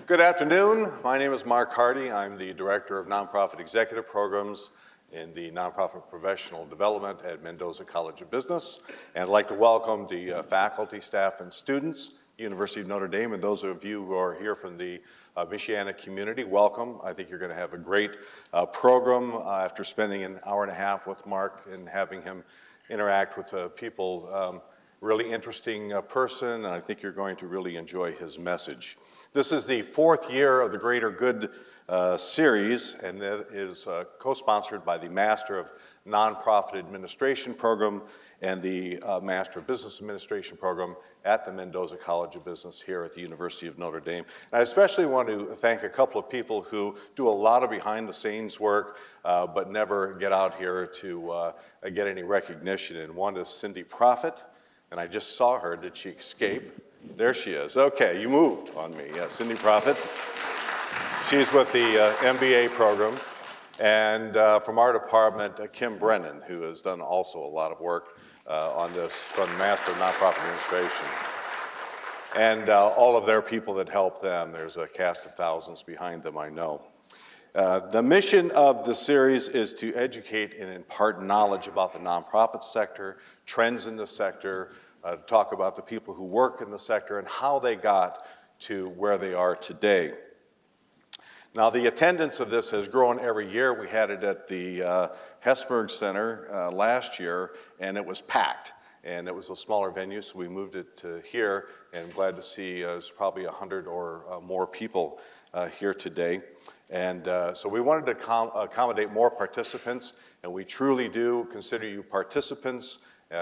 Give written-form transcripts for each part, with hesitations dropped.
Good afternoon. My name is Mark Hardy. I'm the Director of Nonprofit Executive Programs in the Nonprofit Professional Development at Mendoza College of Business. And I'd like to welcome the faculty, staff, and students, University of Notre Dame, and those of you who are here from the Michiana community, welcome. I think you're going to have a great program after spending an hour and a half with Mark and having him interact with people. Really interesting person, and I think you're going to really enjoy his message. This is the fourth year of the Greater Good series, and that is co-sponsored by the Master of Nonprofit Administration program and the Master of Business Administration program at the Mendoza College of Business here at the University of Notre Dame. And I especially want to thank a couple of people who do a lot of behind-the-scenes work, but never get out here to get any recognition. And one is Cindy Prophet, and I just saw her. Did she escape? There she is. Okay, you moved on me. Yeah, Cindy Prophet. She's with the MBA program. And from our department, Kim Brennan, who has done also a lot of work on this from the Master of Nonprofit Administration. And all of their people that help them. There's a cast of thousands behind them, I know. The mission of the series is to educate and impart knowledge about the nonprofit sector, trends in the sector, talk about the people who work in the sector and how they got to where they are today. Now, the attendance of this has grown every year. We had it at the Hesburgh Center last year, and it was packed. And it was a smaller venue, so we moved it to here, and I'm glad to see there's probably 100 or more people here today. And so we wanted to accommodate more participants, and we truly do consider you participants,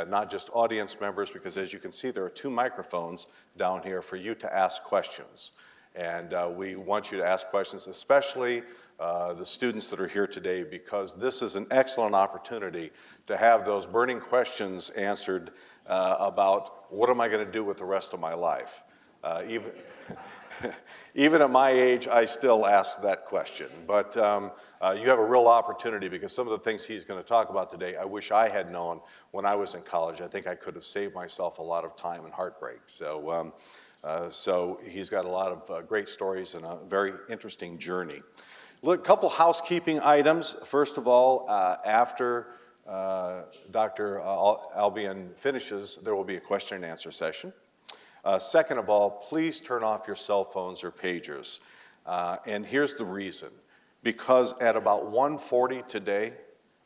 not just audience members, because as you can see, there are 2 microphones down here for you to ask questions. And we want you to ask questions, especially the students that are here today, because this is an excellent opportunity to have those burning questions answered about what am I going to do with the rest of my life. Even at my age, I still ask that question. But you have a real opportunity, because some of the things he's going to talk about today, I wish I had known when I was in college. I think I could have saved myself a lot of time and heartbreak. So he's got a lot of great stories and a very interesting journey. Look, a couple housekeeping items. First of all, after Dr. Albion finishes, there will be a question and answer session. Second of all, please turn off your cell phones or pagers. And here's the reason. Because at about 1:40 today,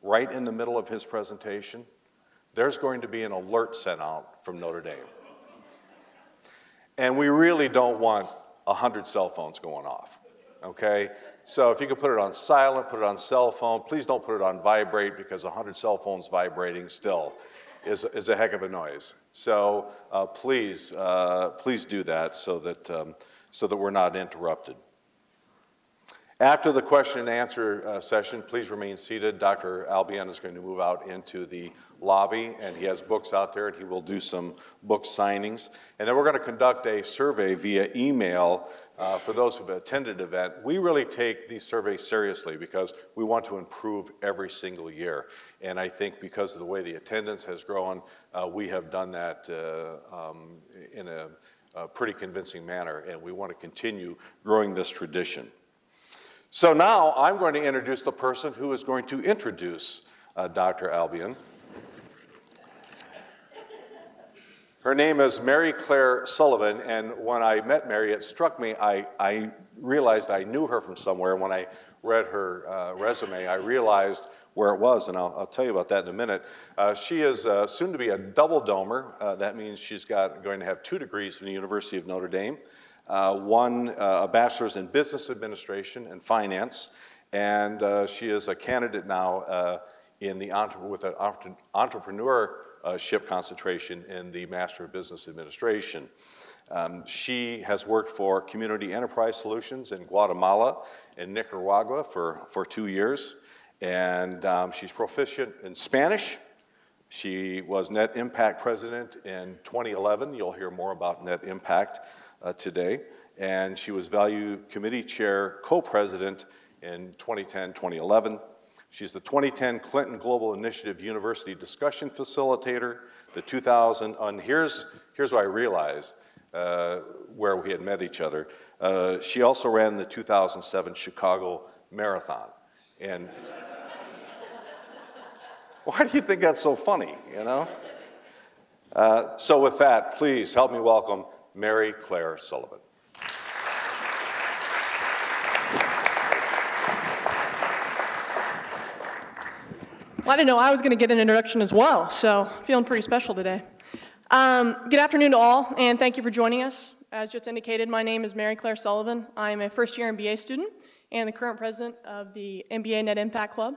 right in the middle of his presentation, there's going to be an alert sent out from Notre Dame. And we really don't want 100 cell phones going off, okay? So if you could put it on silent, put it on cell phone, please don't put it on vibrate, because 100 cell phones vibrating still is a heck of a noise. So please do that so that we're not interrupted. After the question and answer session, please remain seated. Dr. Albion is going to move out into the lobby, and he has books out there, and he will do some book signings. And then we're going to conduct a survey via email for those who have attended the event. We really take these surveys seriously because we want to improve every single year. And I think because of the way the attendance has grown, we have done that in a pretty convincing manner, and we want to continue growing this tradition. So now I'm going to introduce the person who is going to introduce Dr. Albion. Her name is Mary Claire Sullivan, and when I met Mary, it struck me, I realized I knew her from somewhere. When I read her resume, I realized where it was, and I'll tell you about that in a minute. She is soon to be a double domer. That means she's going to have 2 degrees from the University of Notre Dame. One, a bachelor's in business administration and finance, and she is a candidate now with an entrepreneurship concentration in the Master of Business Administration. She has worked for Community Enterprise Solutions in Guatemala and Nicaragua for 2 years, and she's proficient in Spanish. She was Net Impact President in 2011. You'll hear more about Net Impact today. And she was Value Committee Chair, Co-President in 2010-2011. She's the 2010 Clinton Global Initiative University Discussion Facilitator, the 2000, and here's what I realized where we had met each other. She also ran the 2007 Chicago Marathon. And why do you think that's so funny, you know? So with that, please help me welcome Mary Claire Sullivan. Well, I didn't know I was going to get an introduction as well, so feeling pretty special today. Good afternoon to all, and thank you for joining us. As just indicated, my name is Mary Claire Sullivan. I'm a first-year MBA student and the current president of the MBA Net Impact Club.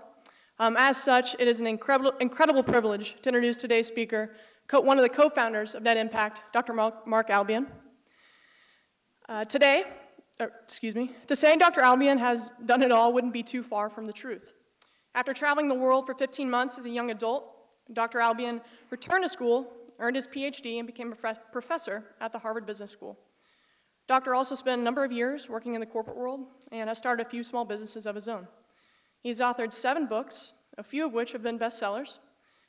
As such, it is an incredible privilege to introduce today's speaker, one of the co-founders of Net Impact, Dr. Mark Albion. To say Dr. Albion has done it all wouldn't be too far from the truth. After traveling the world for 15 months as a young adult, Dr. Albion returned to school, earned his PhD, and became a professor at the Harvard Business School. Dr. also spent a number of years working in the corporate world and has started a few small businesses of his own. He's authored 7 books, a few of which have been bestsellers.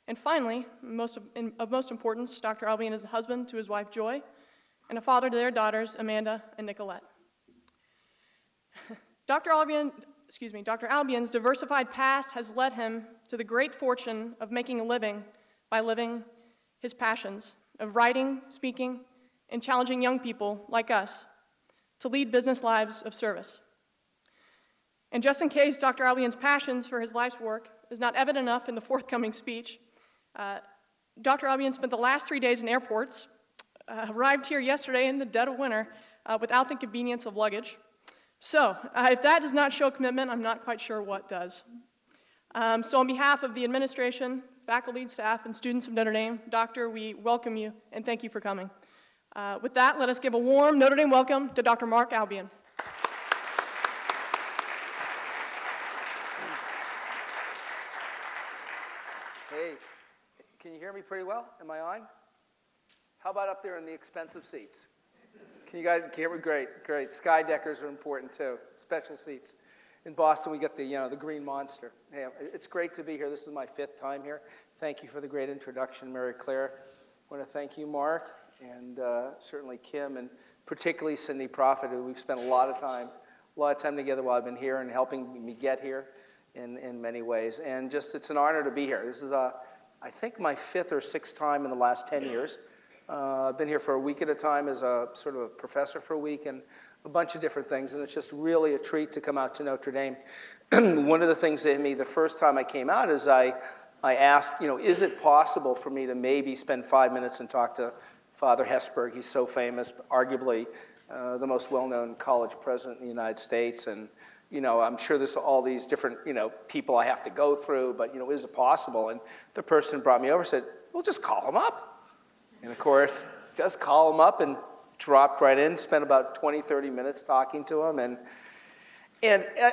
And finally, of most importance, Dr. Albion is a husband to his wife Joy and a father to their daughters Amanda and Nicolette. Dr. Albion's diversified past has led him to the great fortune of making a living by living his passions of writing, speaking, and challenging young people like us to lead business lives of service. And just in case Dr. Albion's passions for his life's work is not evident enough in the forthcoming speech, Dr. Albion spent the last 3 days in airports, arrived here yesterday in the dead of winter without the convenience of luggage. So if that does not show commitment, I'm not quite sure what does. So on behalf of the administration, faculty, staff, and students of Notre Dame, Doctor, we welcome you and thank you for coming. With that, let us give a warm Notre Dame welcome to Dr. Mark Albion. Hey, can you hear me pretty well? Am I on? How about up there in the expensive seats? Can you guys hear me? Great, great. Sky deckers are important too. Special seats. In Boston, we get the Green Monster. Hey, it's great to be here. This is my 5th time here. Thank you for the great introduction, Mary Claire. I want to thank you, Mark, and certainly Kim, and particularly Cindy Prophet, who we've spent a lot of time together while I've been here and helping me get here in many ways. And just, it's an honor to be here. This is, I think, my 5th or 6th time in the last 10 years. I've been here for a week at a time as a sort of a professor for a week and a bunch of different things, and it's just really a treat to come out to Notre Dame. One of the things that hit me the first time I came out is I asked, is it possible for me to maybe spend 5 minutes and talk to Father Hesburgh? He's so famous, arguably the most well-known college president in the United States, and I'm sure there's all these different, people I have to go through, but, is it possible? And the person brought me over and said, well, just call him up. And of course, just call him up and dropped right in, spent about 20, 30 minutes talking to him. And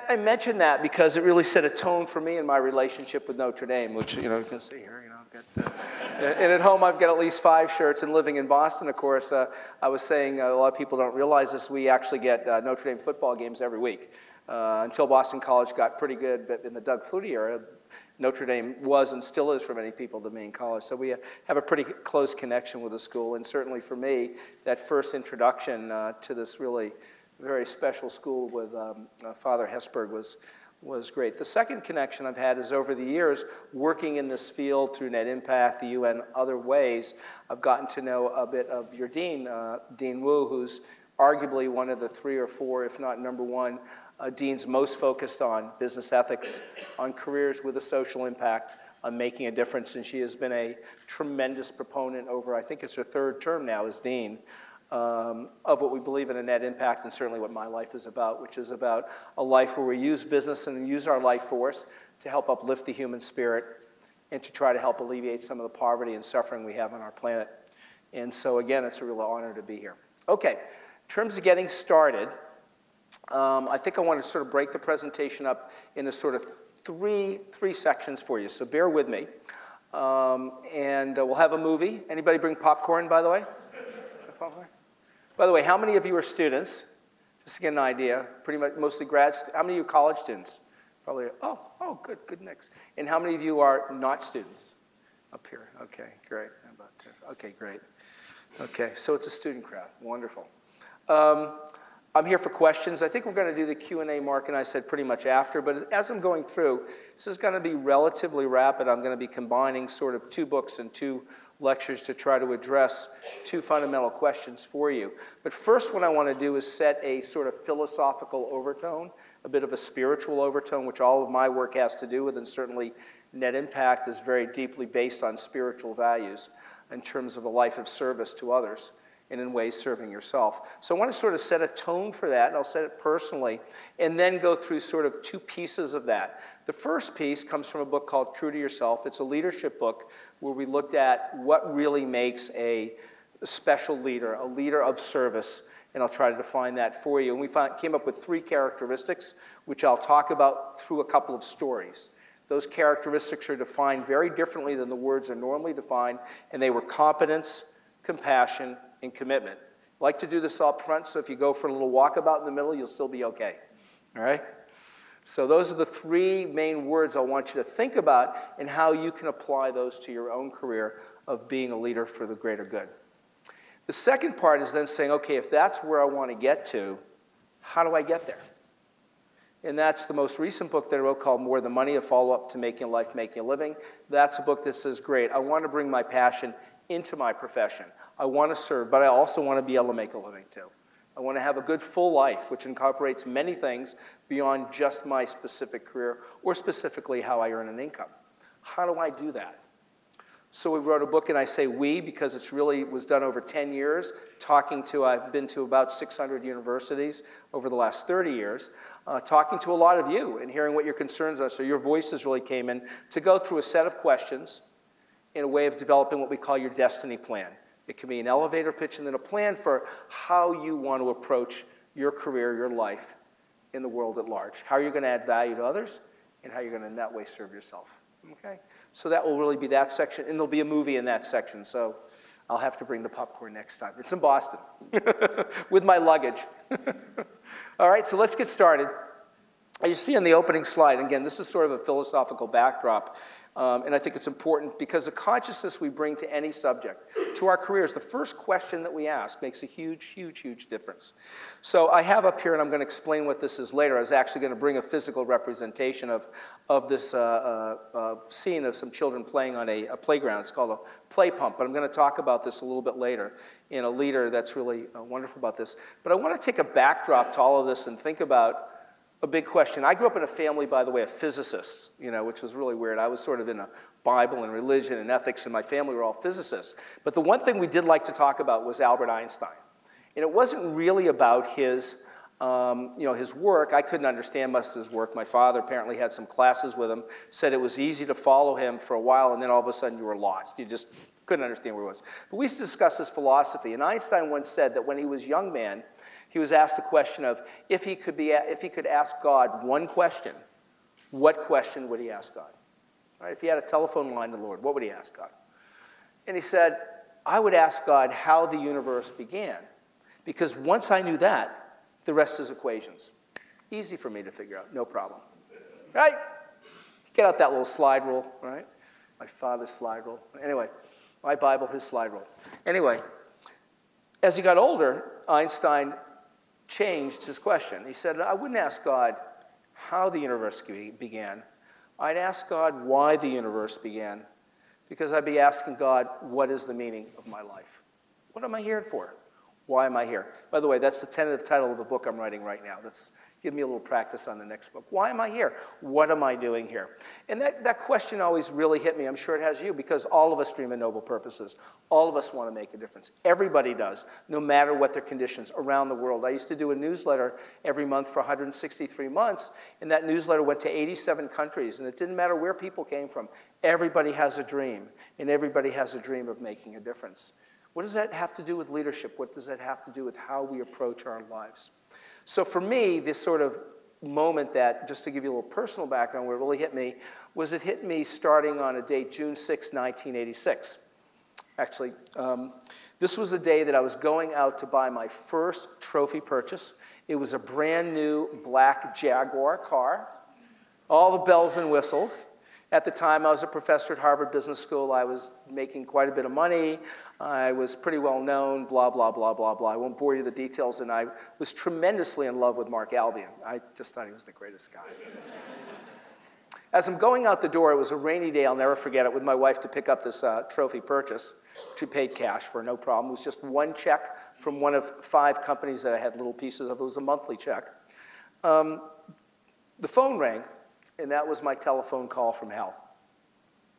I mentioned that because it really set a tone for me in my relationship with Notre Dame, which, you can see here, and at home I've got at least 5 shirts, and living in Boston, of course, I was saying, a lot of people don't realize this, we actually get Notre Dame football games every week. Until Boston College got pretty good, but in the Doug Flutie era, Notre Dame was and still is for many people the main college. So we have a pretty close connection with the school. And certainly for me, that first introduction to this really very special school with Father Hesburgh was great. The second connection I've had is over the years, working in this field through Net Impact, the UN, other ways, I've gotten to know a bit of your dean, Dean Wu, who's arguably one of the 3 or 4, if not number 1, deans most focused on business ethics, on careers with a social impact, on making a difference. And she has been a tremendous proponent over, I think it's her 3rd term now as dean, of what we believe in a net impact, and certainly what my life is about, which is about a life where we use business and use our life force to help uplift the human spirit and to try to help alleviate some of the poverty and suffering we have on our planet. And so again, it's a real honor to be here. Okay, in terms of getting started, I think I want to sort of break the presentation up into sort of three sections for you, so bear with me. And we'll have a movie. Anybody bring popcorn, by the way? Popcorn? By the way, how many of you are students? Just to get an idea, pretty much mostly grads. How many of you are college students? Probably, oh, good mix. And how many of you are not students? Up here, okay, great. Okay, great. Okay, so it's a student crowd, wonderful. I'm here for questions. I think we're going to do the Q&A, Mark and I said pretty much after, but as I'm going through, this is going to be relatively rapid. I'm going to be combining sort of 2 books and 2 lectures to try to address 2 fundamental questions for you. But first, what I want to do is set a sort of philosophical overtone, a bit of a spiritual overtone, which all of my work has to do with, and certainly Net Impact is very deeply based on spiritual values in terms of a life of service to others, and in ways serving yourself. So I want to sort of set a tone for that, and I'll set it personally, and then go through sort of 2 pieces of that. The first piece comes from a book called True to Yourself. It's a leadership book where we looked at what really makes a special leader, a leader of service, and I'll try to define that for you. And we came up with 3 characteristics, which I'll talk about through a couple of stories. Those characteristics are defined very differently than the words are normally defined, and they were competence, compassion, and commitment. I like to do this up front, so if you go for a little walkabout in the middle, you'll still be okay. All right? So those are the 3 main words I want you to think about and how you can apply those to your own career of being a leader for the greater good. The second part is then saying, okay, if that's where I want to get to, how do I get there? And that's the most recent book that I wrote called More Than Money, a follow-up to Making a Life, Making a Living. That's a book that says, great, I want to bring my passion into my profession. I want to serve, but I also want to be able to make a living too. I want to have a good full life, which incorporates many things beyond just my specific career or specifically how I earn an income. How do I do that? So we wrote a book, and I say we because it's really was done over 10 years, I've been to about 600 universities over the last 30 years, talking to a lot of you and hearing what your concerns are. So your voices really came in to go through a set of questions in a way of developing what we call your destiny plan. It can be an elevator pitch and then a plan for how you want to approach your career, your life in the world at large. How you're going to add value to others and how you're going to in that way serve yourself. Okay? So that will really be that section, and there'll be a movie in that section, so I'll have to bring the popcorn next time. It's in Boston with my luggage. All right, so let's get started. As you see on the opening slide, again, this is sort of a philosophical backdrop, and I think it's important because the consciousness we bring to any subject, to our careers, the first question that we ask makes a huge, huge, huge difference. So I have up here, and I'm going to explain what this is later. I was actually going to bring a physical representation of this scene of some children playing on a playground. It's called a play pump, but I'm going to talk about this a little bit later in a leader that's really wonderful about this. But I want to take a backdrop to all of this and think about a big question. I grew up in a family, by the way, of physicists, which was really weird. I was sort of in a Bible and religion and ethics, and my family were all physicists. But the one thing we did like to talk about was Albert Einstein. And it wasn't really about his work. I couldn't understand most of his work. My father apparently had some classes with him, said it was easy to follow him for a while, and then all of a sudden you were lost. You just couldn't understand where he was. But we used to discuss his philosophy, and Einstein once said that when he was a young man, he was asked the question of if he could ask God one question, what question would he ask God? Right? If he had a telephone line to the Lord, what would he ask God? And he said, I would ask God how the universe began, because once I knew that, the rest is equations. Easy for me to figure out, no problem. Right? Get out that little slide rule, right? My father's slide rule. Anyway, my Bible, his slide rule. Anyway, as he got older, Einstein changed his question. He said, I wouldn't ask God how the universe began. I'd ask God why the universe began, because I'd be asking God, what is the meaning of my life? What am I here for? Why am I here? By the way, that's the tentative title of the book I'm writing right now. That's give me a little practice on the next book. Why am I here? What am I doing here? And that question always really hit me. I'm sure it has you, because all of us dream of noble purposes. All of us want to make a difference. Everybody does, no matter what their conditions around the world. I used to do a newsletter every month for 163 months, and that newsletter went to 87 countries, and it didn't matter where people came from. Everybody has a dream, and everybody has a dream of making a difference. What does that have to do with leadership? What does that have to do with how we approach our lives? So for me, this sort of moment that, just to give you a little personal background, where it really hit me, was it hit me starting on a date, June 6, 1986. Actually, this was the day that I was going out to buy my first trophy purchase. It was a brand new black Jaguar car, all the bells and whistles. At the time, I was a professor at Harvard Business School. I was making quite a bit of money. I was pretty well known, blah, blah, blah, blah, blah. I won't bore you with the details, and I was tremendously in love with Mark Albion. I just thought he was the greatest guy. As I'm going out the door, it was a rainy day, I'll never forget it, with my wife to pick up this trophy purchase. She paid cash for no problem. It was just one check from one of 5 companies that I had little pieces of. It was a monthly check. The phone rang, and that was my telephone call from hell.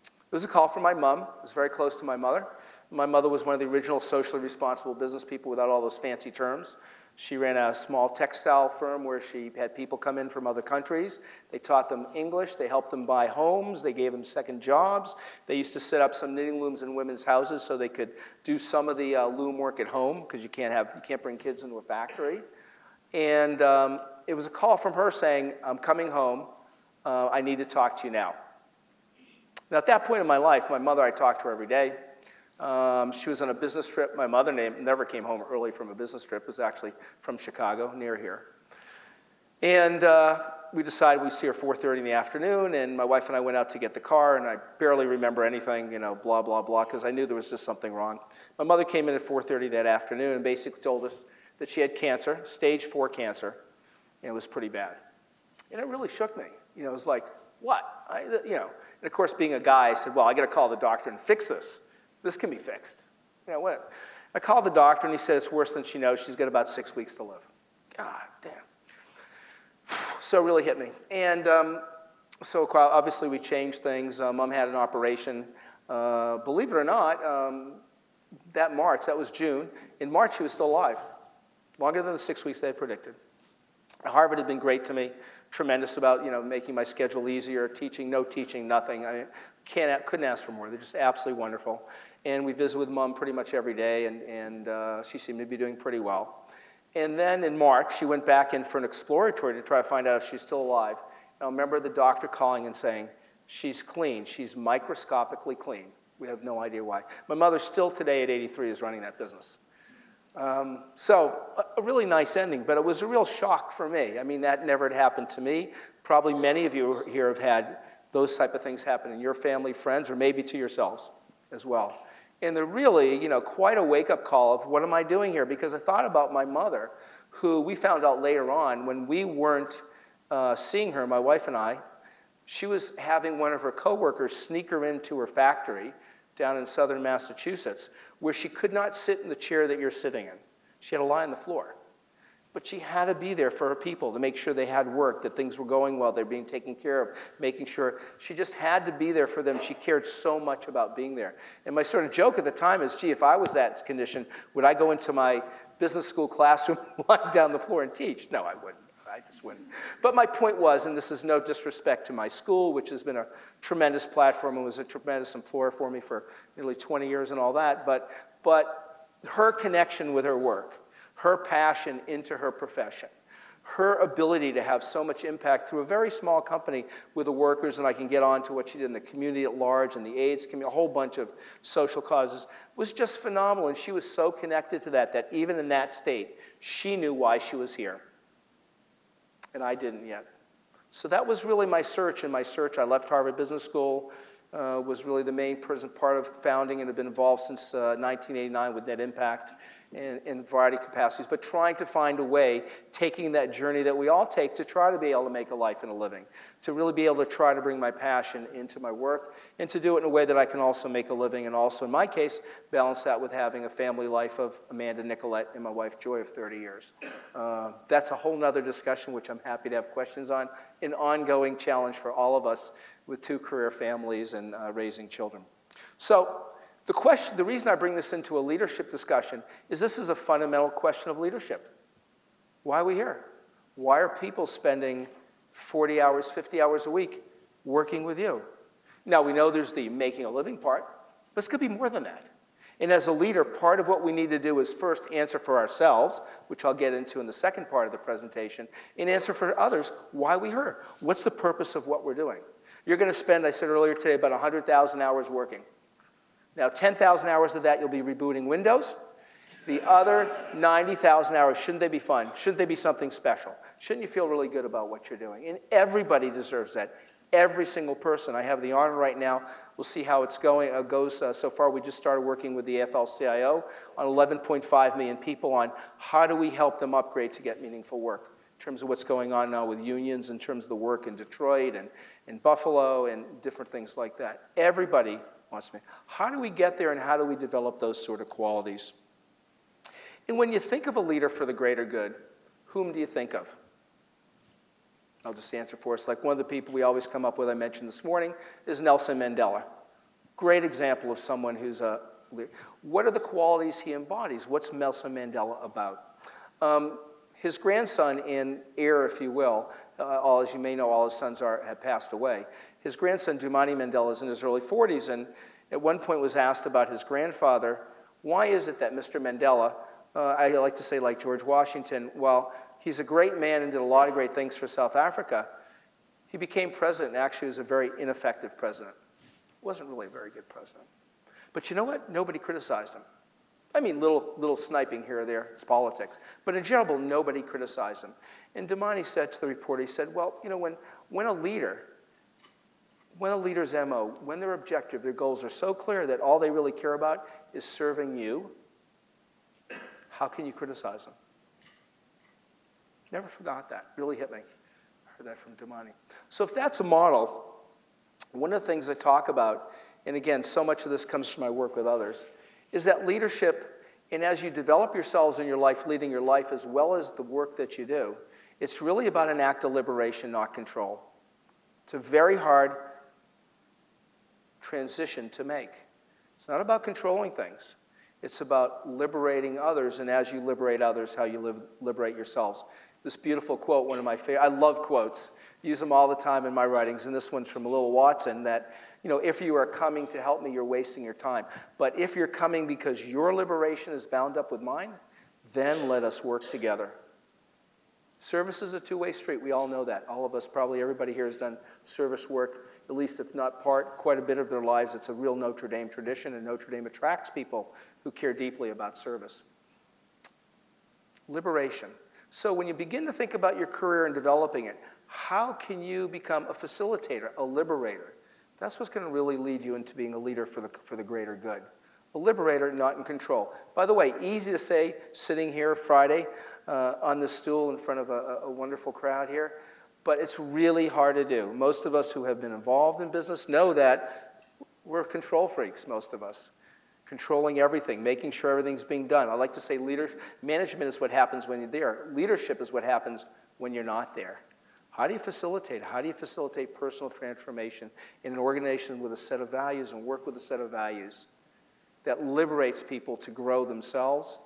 It was a call from my mom. It was very close to my mother. My mother was one of the original socially responsible business people without all those fancy terms. She ran a small textile firm where she had people come in from other countries. They taught them English. They helped them buy homes. They gave them second jobs. They used to set up some knitting looms in women's houses so they could do some of the loom work at home, because you can't bring kids into a factory. And it was a call from her saying, "I'm coming home. I need to talk to you now." Now, at that point in my life, my mother, I talked to her every day. She was on a business trip. My mother never came home early from a business trip. It was actually from Chicago, near here. And we decided we'd see her 4:30 in the afternoon, and my wife and I went out to get the car, and I barely remember anything, blah, blah, blah, because I knew there was just something wrong. My mother came in at 4:30 that afternoon and basically told us that she had cancer, stage 4 cancer, and it was pretty bad. And it really shook me. It was like, what? And of course, being a guy, I said, well, I got to call the doctor and fix this. This can be fixed. What? I called the doctor, and he said it's worse than she knows. She's got about 6 weeks to live. God damn. So it really hit me. And so obviously we changed things. Mom had an operation. Believe it or not, that March, that was June. In March, she was still alive. Longer than the 6 weeks they had predicted. Harvard had been great to me, tremendous about making my schedule easier, teaching, no teaching, nothing. I couldn't ask for more. They're just absolutely wonderful. And we visit with Mom pretty much every day, and she seemed to be doing pretty well. And then in March, she went back in for an exploratory to try to find out if she's still alive. And I remember the doctor calling and saying, she's clean. She's microscopically clean. We have no idea why. My mother still today at 83 is running that business. So a really nice ending, but it was a real shock for me. I mean, that never had happened to me. Probably many of you here have had those type of things happen in your family, friends, or maybe to yourselves as well. And they're really, quite a wake-up call of what am I doing here? Because I thought about my mother, who we found out later on when we weren't seeing her, my wife and I, she was having one of her coworkers sneak her into her factory down in southern Massachusetts, where she could not sit in the chair that you're sitting in. She had to lie on the floor. But she had to be there for her people to make sure they had work, that things were going well, they're being taken care of, making sure. She just had to be there for them. She cared so much about being there. And my sort of joke at the time is, gee, if I was that condition, would I go into my business school classroom, lie down the floor and teach? No, I wouldn't. I just wouldn't. But my point was, and this is no disrespect to my school, which has been a tremendous platform and was a tremendous employer for me for nearly 20 years and all that, but her connection with her work, her passion into her profession, her ability to have so much impact through a very small company with the workers, and I can get on to what she did in the community at large and the AIDS community, a whole bunch of social causes, was just phenomenal. And she was so connected to that even in that state, she knew why she was here. And I didn't yet. So that was really my search. And my search, I left Harvard Business School, was really the main part of founding, and have been involved since 1989 with Net Impact in a variety of capacities, but trying to find a way, taking that journey that we all take to try to be able to make a life and a living, to really be able to try to bring my passion into my work, and to do it in a way that I can also make a living, and also, in my case, balance that with having a family life of Amanda Nicolette and my wife Joy of 30 years. That's a whole nother discussion, which I'm happy to have questions on, an ongoing challenge for all of us with 2 career families and raising children. So the reason I bring this into a leadership discussion is this is a fundamental question of leadership. Why are we here? Why are people spending 40 hours, 50 hours a week working with you? Now, we know there's the making a living part, but it's going to be more than that. And as a leader, part of what we need to do is first answer for ourselves, which I'll get into in the second part of the presentation, and answer for others why we're here. What's the purpose of what we're doing? You're going to spend, I said earlier today, about 100,000 hours working. Now, 10,000 hours of that you'll be rebooting Windows. The other 90,000 hours, shouldn't they be fun? Shouldn't they be something special? Shouldn't you feel really good about what you're doing? And everybody deserves that. Every single person. I have the honor right now. We'll see how it's goes so far. We just started working with the AFL-CIO on 11.5 million people on how do we help them upgrade to get meaningful work in terms of what's going on now with unions, in terms of the work in Detroit and in Buffalo and different things like that. Everybody wants to. How do we get there and how do we develop those sort of qualities? And when you think of a leader for the greater good, whom do you think of? I'll just answer for us. Like one of the people we always come up with, I mentioned this morning, is Nelson Mandela. Great example of someone who's a leader. What are the qualities he embodies? What's Nelson Mandela about? His grandson and heir, if you will, as you may know, all his sons have passed away. His grandson, Dumani Mandela, is in his early 40s, and at one point was asked about his grandfather, why is it that Mr. Mandela, I like to say like George Washington, well, he's a great man and did a lot of great things for South Africa. He became president and actually was a very ineffective president. Wasn't really a very good president. But you know what? Nobody criticized him. I mean, little sniping here or there, it's politics. But in general, nobody criticized him. And Dumani said to the reporter, he said, well, you know, when a leader's MO, when their objective, their goals are so clear that all they really care about is serving you, how can you criticize them? Never forgot that. Really hit me. I heard that from Dumani. So if that's a model, one of the things I talk about, and again, so much of this comes from my work with others, is that leadership, and as you develop yourselves in your life, leading your life as well as the work that you do, it's really about an act of liberation, not control. It's a very hard transition to make. It's not about controlling things. It's about liberating others, and as you liberate others, how you liberate yourselves. This beautiful quote, one of my favorite, I love quotes, use them all the time in my writings, and this one's from Lil Watson, that, you know, if you are coming to help me, you're wasting your time. But if you're coming because your liberation is bound up with mine, then let us work together. Service is a two-way street. We all know that. All of us, probably everybody here has done service work, at least if not quite a bit of their lives. It's a real Notre Dame tradition, and Notre Dame attracts people who care deeply about service. Liberation. So when you begin to think about your career and developing it, how can you become a facilitator, a liberator? That's what's going to really lead you into being a leader for the greater good. A liberator, not in control. By the way, easy to say sitting here Friday on the stool in front of a wonderful crowd here, but it's really hard to do. Most of us who have been involved in business know that we're control freaks, most of us. Controlling everything, making sure everything's being done. I like to say management is what happens when you're there. Leadership is what happens when you're not there. How do you facilitate? How do you facilitate personal transformation in an organization with a set of values and work with a set of values that liberates people to grow themselves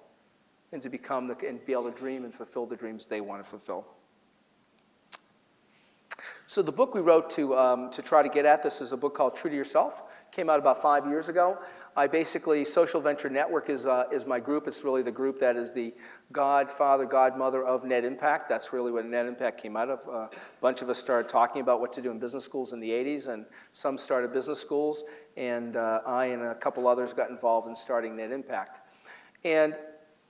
and to become and be able to dream and fulfill the dreams they want to fulfill? So the book we wrote to try to get at this is a book called True to Yourself. Came out about 5 years ago. Social Venture Network is my group. It's really the group that is the godfather, godmother of Net Impact. That's really what Net Impact came out of. A bunch of us started talking about what to do in business schools in the 80s, and some started business schools, and I and a couple others got involved in starting Net Impact. And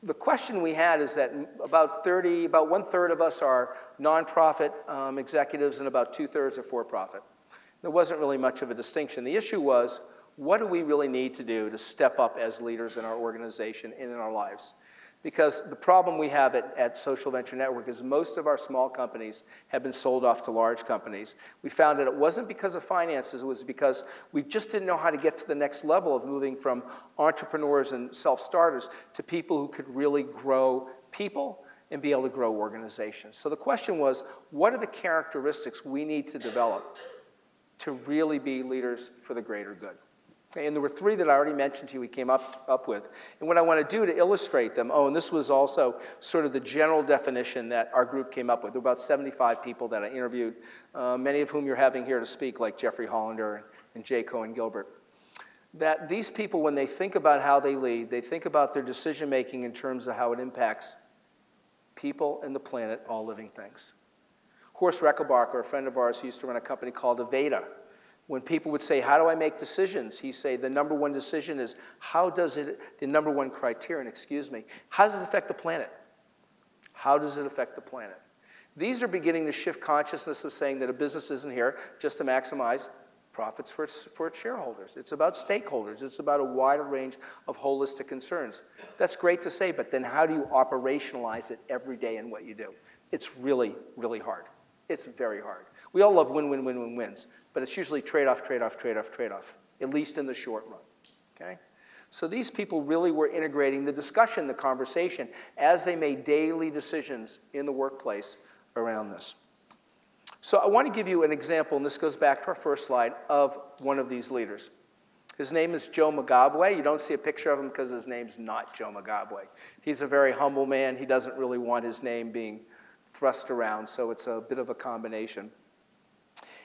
the question we had is that about 1/3 of us are nonprofit executives and about 2/3 are for-profit. There wasn't really much of a distinction. The issue was, what do we really need to do to step up as leaders in our organization and in our lives? Because the problem we have at Social Venture Network is most of our small companies have been sold off to large companies. We found that it wasn't because of finances, it was because we just didn't know how to get to the next level of moving from entrepreneurs and self-starters to people who could really grow people and be able to grow organizations. So the question was, what are the characteristics we need to develop to really be leaders for the greater good? And there were 3 that I already mentioned to you we came up with. And what I want to do to illustrate them, and this was also sort of the general definition that our group came up with. There were about 75 people that I interviewed, many of whom you're having here to speak, like Jeffrey Hollander and Jay Cohen Gilbert. That these people, when they think about how they lead, they think about their decision-making in terms of how it impacts people and the planet, all living things. Horst Rechelbacher, a friend of ours, used to run a company called Aveda. When people would say, how do I make decisions? He'd say, the number one decision is, the number one criterion, how does it affect the planet? How does it affect the planet? These are beginning to shift consciousness of saying that a business isn't here just to maximize profits for its shareholders. It's about stakeholders. It's about a wider range of holistic concerns. That's great to say, but then how do you operationalize it every day in what you do? It's really, really hard. It's very hard. We all love win, win, win, win, wins, but it's usually trade-off, trade-off, trade-off, trade-off, at least in the short run, okay? So these people really were integrating the discussion, the conversation, as they made daily decisions in the workplace around this. So I want to give you an example, and this goes back to our first slide, of one of these leaders. His name is Joe Mugabe. You don't see a picture of him because his name's not Joe Mugabe. He's a very humble man. He doesn't really want his name being thrust around, so it's a bit of a combination.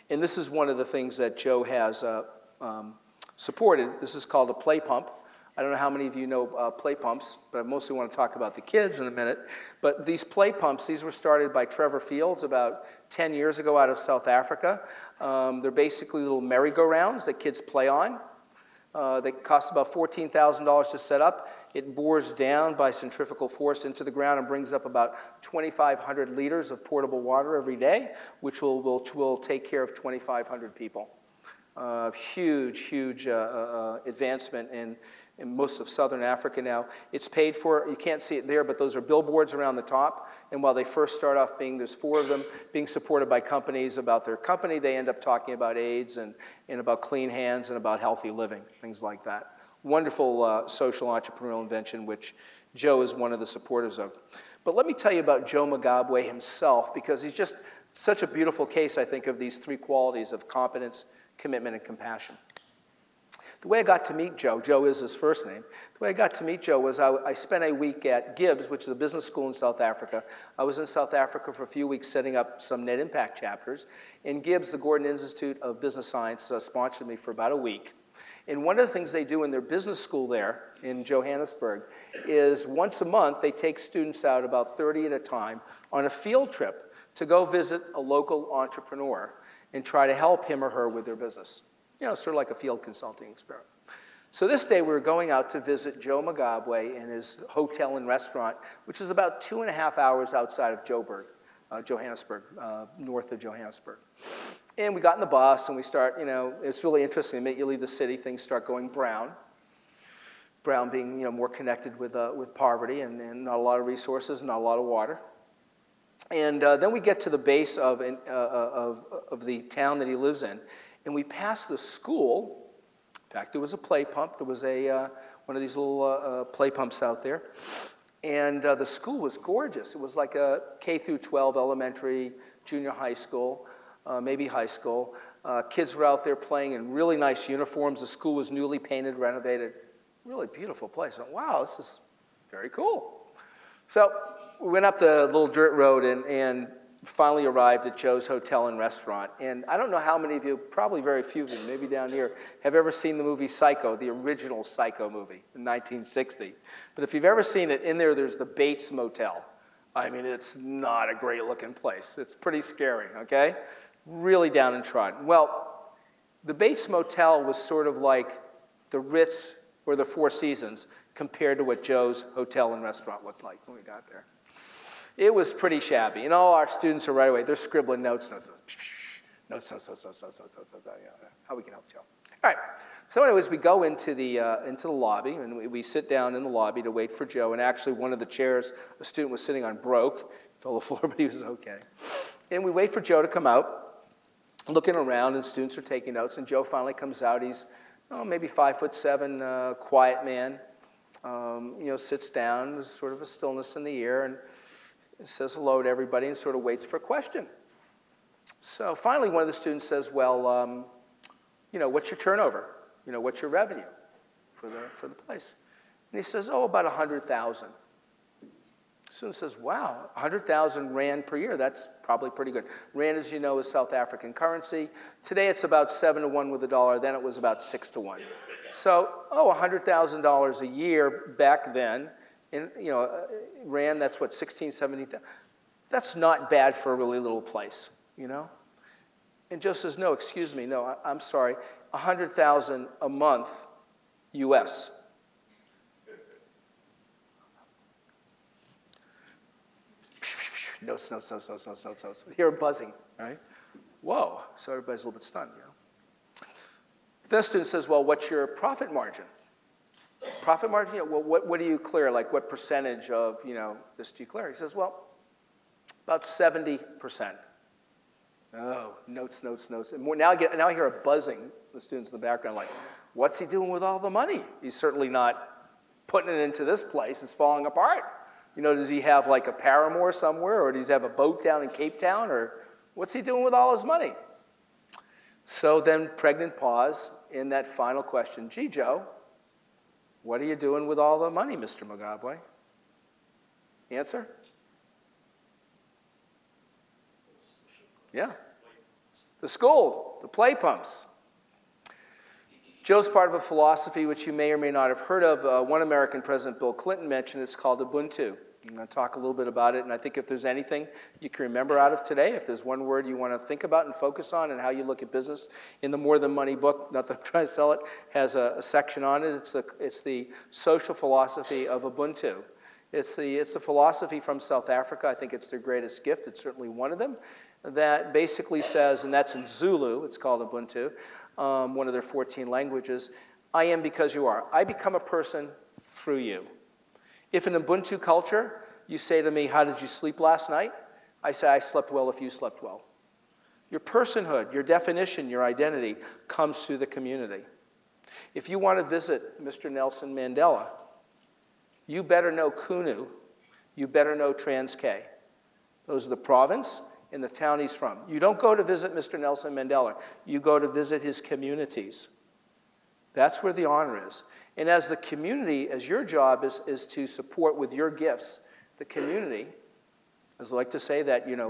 And this is one of the things that Joe has supported. This is called a play pump. I don't know how many of you know play pumps, but I mostly want to talk about the kids in a minute. But these play pumps, these were started by Trevor Fields about 10 years ago out of South Africa. They're basically little merry-go-rounds that kids play on. They cost about $14,000 to set up. It bores down by centrifugal force into the ground and brings up about 2,500 liters of portable water every day, which will take care of 2,500 people. Huge advancement in most of southern Africa now. It's paid for, you can't see it there, but those are billboards around the top. And while they first start off there's 4 of them being supported by companies about their company, they end up talking about AIDS and about clean hands and about healthy living, things like that. Wonderful social entrepreneurial invention, which Joe is one of the supporters of. But let me tell you about Joe Mugabe himself, because he's just such a beautiful case, I think, of these 3 qualities of competence, commitment, and compassion. The way I got to meet Joe, Joe is his first name, the way I got to meet Joe was I spent a week at Gibbs, which is a business school in South Africa. I was in South Africa for a few weeks setting up some net impact chapters. In Gibbs, the Gordon Institute of Business Science sponsored me for about a week. And one of the things they do in their business school there in Johannesburg is once a month they take students out, about 30 at a time, on a field trip to go visit a local entrepreneur and try to help him or her with their business. You know, sort of like a field consulting experiment. So this day we were going out to visit Joe Mugabe in his hotel and restaurant, which is about 2.5 hours outside of Johannesburg, north of Johannesburg. And we got in the bus and we start, it's really interesting. The minute you leave the city, things start going brown. Brown being, more connected with poverty and not a lot of resources, not a lot of water. And then we get to the base of the town that he lives in. And we passed the school. In fact, there was a play pump. There was one of these little play pumps out there. And the school was gorgeous. It was like a K through 12 elementary, junior high school, maybe high school. Kids were out there playing in really nice uniforms. The school was newly painted, renovated. Really beautiful place. I went, wow, this is very cool. So we went up the little dirt road and finally arrived at Joe's hotel and restaurant. And I don't know how many of you, probably very few of you, maybe down here, have ever seen the movie Psycho, the original Psycho movie in 1960. But if you've ever seen it, in there's the Bates Motel. I mean, it's not a great looking place. It's pretty scary, okay? Really down and trodden. Well, the Bates Motel was sort of like the Ritz or the Four Seasons compared to what Joe's hotel and restaurant looked like when we got there. It was pretty shabby. And all our students are right away, they're scribbling notes. Notes. How we can help Joe. All right. So anyways, we go into the lobby, and we sit down in the lobby to wait for Joe. And actually, one of the chairs a student was sitting on broke. Fell to the floor, but he was okay. And we wait for Joe to come out, looking around, and students are taking notes. And Joe finally comes out. He's maybe 5'7", quiet man. Sits down. There's sort of a stillness in the air, and says hello to everybody and sort of waits for a question. So finally, one of the students says, well, what's your turnover? What's your revenue for the place? And he says, about 100,000. The student says, wow, 100,000 rand per year. That's probably pretty good. Rand, as you know, is South African currency. Today it's about 7 to 1 with the dollar. Then it was about 6 to 1. So, $100,000 a year back then. And, rand, that's what, 16, 17,000. That's not bad for a really little place, And Joe says, no, excuse me, no, I'm sorry, 100,000 a month, U.S. Notes, notes, notes, notes, notes, notes, notes. Hear a buzzing, right? Whoa, so everybody's a little bit stunned, you know. Then a student says, well, what's your profit margin? Profit margin, yeah, well, what do you clear? Like what percentage of, you know, this do you clear? He says, well, about 70%. Oh, notes, notes, notes. And more, now I hear a buzzing, the students in the background, like, what's he doing with all the money? He's certainly not putting it into this place. It's falling apart. You know, does he have like a paramour somewhere, or does he have a boat down in Cape Town, or what's he doing with all his money? So then pregnant pause in that final question. Gee, Joe, what are you doing with all the money, Mr. Mugabwe? Answer? Yeah. The school, the play pumps. Joe's part of a philosophy which you may or may not have heard of. One American President, Bill Clinton, mentioned it's called Ubuntu. I'm going to talk a little bit about it, and I think if there's anything you can remember out of today, if there's one word you want to think about and focus on and how you look at business, in the More Than Money book, not that I'm trying to sell it, has a section on it. It's the social philosophy of Ubuntu. It's the philosophy from South Africa. I think it's their greatest gift. It's certainly one of them. That basically says, and that's in Zulu, it's called Ubuntu, one of their 14 languages, I am because you are. I become a person through you. If in Ubuntu culture, you say to me, how did you sleep last night? I say, I slept well if you slept well. Your personhood, your definition, your identity comes through the community. If you want to visit Mr. Nelson Mandela, you better know Kunu, you better know Transkei. Those are the province and the town he's from. You don't go to visit Mr. Nelson Mandela. You go to visit his communities. That's where the honor is. And as the community, as your job is to support with your gifts, the community, as I like to say that, you know,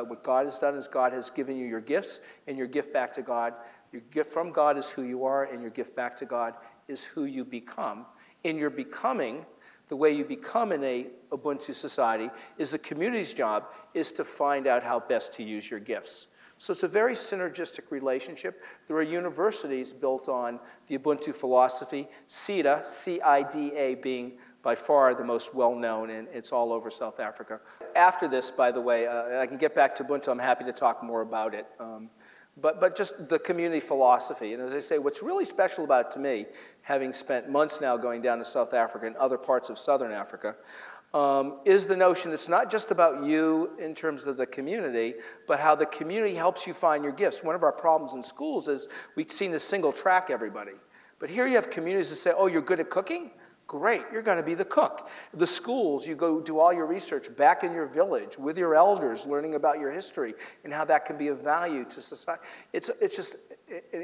what God has done is God has given you your gifts and your gift back to God. Your gift from God is who you are, and your gift back to God is who you become. In your becoming, the way you become in a Ubuntu society is the community's job is to find out how best to use your gifts. So it's a very synergistic relationship. There are universities built on the Ubuntu philosophy, CIDA, C-I-D-A, being by far the most well-known, and it's all over South Africa. After this, by the way, I can get back to Ubuntu. I'm happy to talk more about it. But just the community philosophy. And as I say, what's really special about it to me, having spent months now going down to South Africa and other parts of Southern Africa, is the notion it's not just about you in terms of the community, but how the community helps you find your gifts. One of our problems in schools is we've seen this single track everybody. But here you have communities that say, oh, you're good at cooking? Great, you're going to be the cook. The schools, you go do all your research back in your village with your elders, learning about your history and how that can be of value to society. It's just,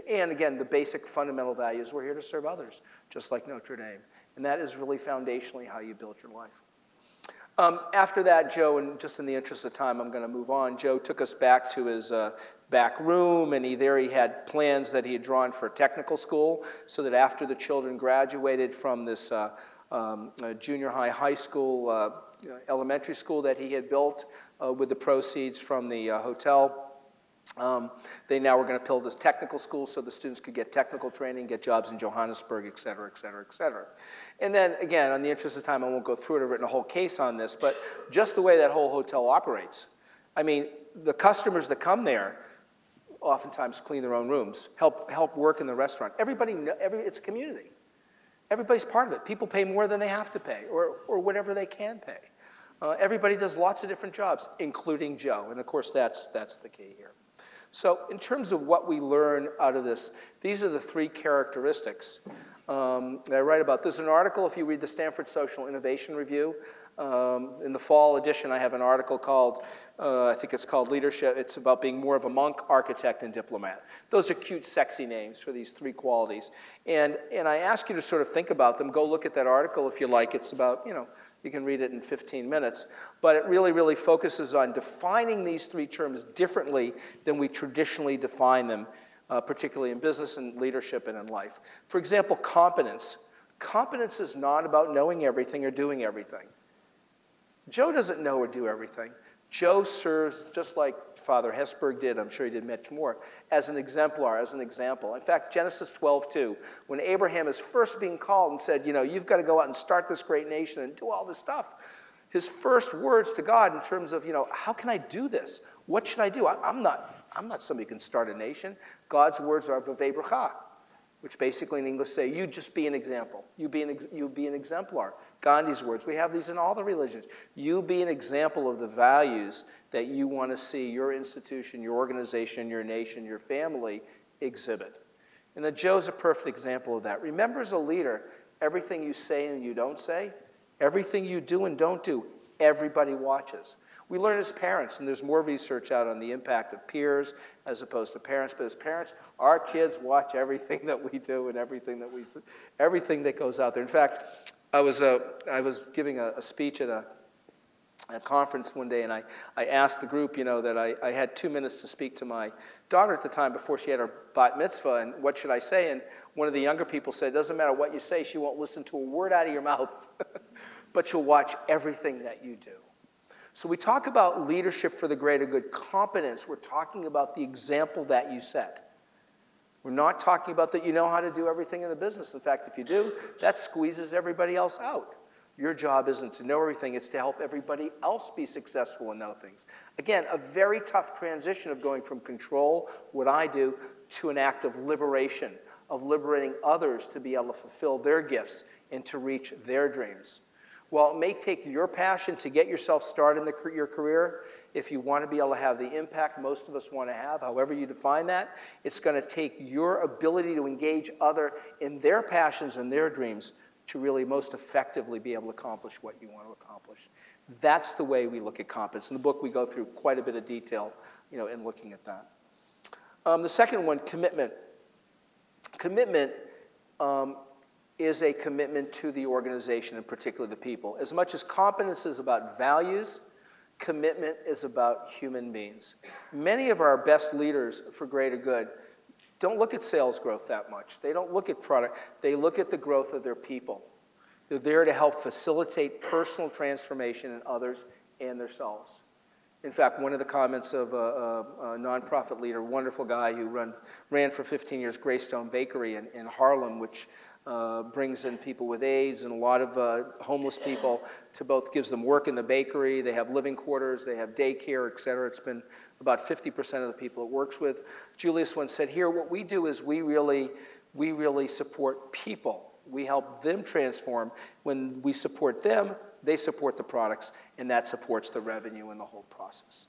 and again, the basic fundamental values, we're here to serve others, just like Notre Dame. And that is really foundationally how you build your life. After that, Joe, and just in the interest of time, I'm going to move on. Joe took us back to his back room, and he had plans that he had drawn for technical school, so that after the children graduated from this junior high school, elementary school that he had built with the proceeds from the hotel, they now were going to build this technical school so the students could get technical training, get jobs in Johannesburg, et cetera, et cetera, et cetera. And then, again, on the interest of time, I won't go through it. I've written a whole case on this, but just the way that whole hotel operates. I mean, the customers that come there oftentimes clean their own rooms, help work in the restaurant. It's a community. Everybody's part of it. People pay more than they have to pay, or whatever they can pay. Everybody does lots of different jobs, including Joe, and of course that's the key here. So in terms of what we learn out of this, these are the three characteristics that I write about. There's an article, if you read the Stanford Social Innovation Review, in the fall edition, I have an article called, I think it's called Leadership. It's about being more of a monk, architect, and diplomat. Those are cute, sexy names for these three qualities. And I ask you to sort of think about them. Go look at that article if you like. It's about, you can read it in 15 minutes. But it really, really focuses on defining these three terms differently than we traditionally define them, particularly in business and leadership and in life. For example, competence. Competence is not about knowing everything or doing everything. Joe doesn't know or do everything. Joe serves, just like Father Hesburgh did, I'm sure he did much more, as an exemplar, as an example. In fact, Genesis 12:2, when Abraham is first being called and said, you've got to go out and start this great nation and do all this stuff, his first words to God in terms of, how can I do this? What should I do? I'm not somebody who can start a nation. God's words are v'vei bracha, which basically in English say, you just be an example. You be an exemplar. Gandhi's words. We have these in all the religions. You be an example of the values that you want to see your institution, your organization, your nation, your family exhibit. And that Joe's a perfect example of that. Remember, as a leader, everything you say and you don't say, everything you do and don't do, everybody watches. We learn as parents, and there's more research out on the impact of peers as opposed to parents, but as parents, our kids watch everything that we do and everything that goes out there. In fact, I was giving a speech at a conference one day, and I asked the group, that I had 2 minutes to speak to my daughter at the time before she had her bat mitzvah, and what should I say? And one of the younger people said, it doesn't matter what you say, she won't listen to a word out of your mouth, but she'll watch everything that you do. So we talk about leadership for the greater good, competence. We're talking about the example that you set. We're not talking about that you know how to do everything in the business. In fact, if you do, that squeezes everybody else out. Your job isn't to know everything, it's to help everybody else be successful and know things. Again, a very tough transition of going from control, what I do, to an act of liberation, of liberating others to be able to fulfill their gifts and to reach their dreams. While it may take your passion to get yourself started in your career, if you want to be able to have the impact most of us want to have, however you define that, it's going to take your ability to engage others in their passions and their dreams to really most effectively be able to accomplish what you want to accomplish. That's the way we look at competence. In the book, we go through quite a bit of detail, in looking at that. The second one, commitment. Commitment is a commitment to the organization, in particular the people. As much as competence is about values, commitment is about human beings. Many of our best leaders for greater good don't look at sales growth that much. They don't look at product. They look at the growth of their people. They're there to help facilitate personal transformation in others and themselves. In fact, one of the comments of a nonprofit leader, a wonderful guy who ran for 15 years Greystone Bakery in Harlem, which brings in people with AIDS and a lot of homeless people to both gives them work in the bakery. They have living quarters, they have daycare, et cetera. It's been about 50% of the people it works with. Julius once said, here, what we do is we really support people. We help them transform. When we support them, they support the products, and that supports the revenue and the whole process.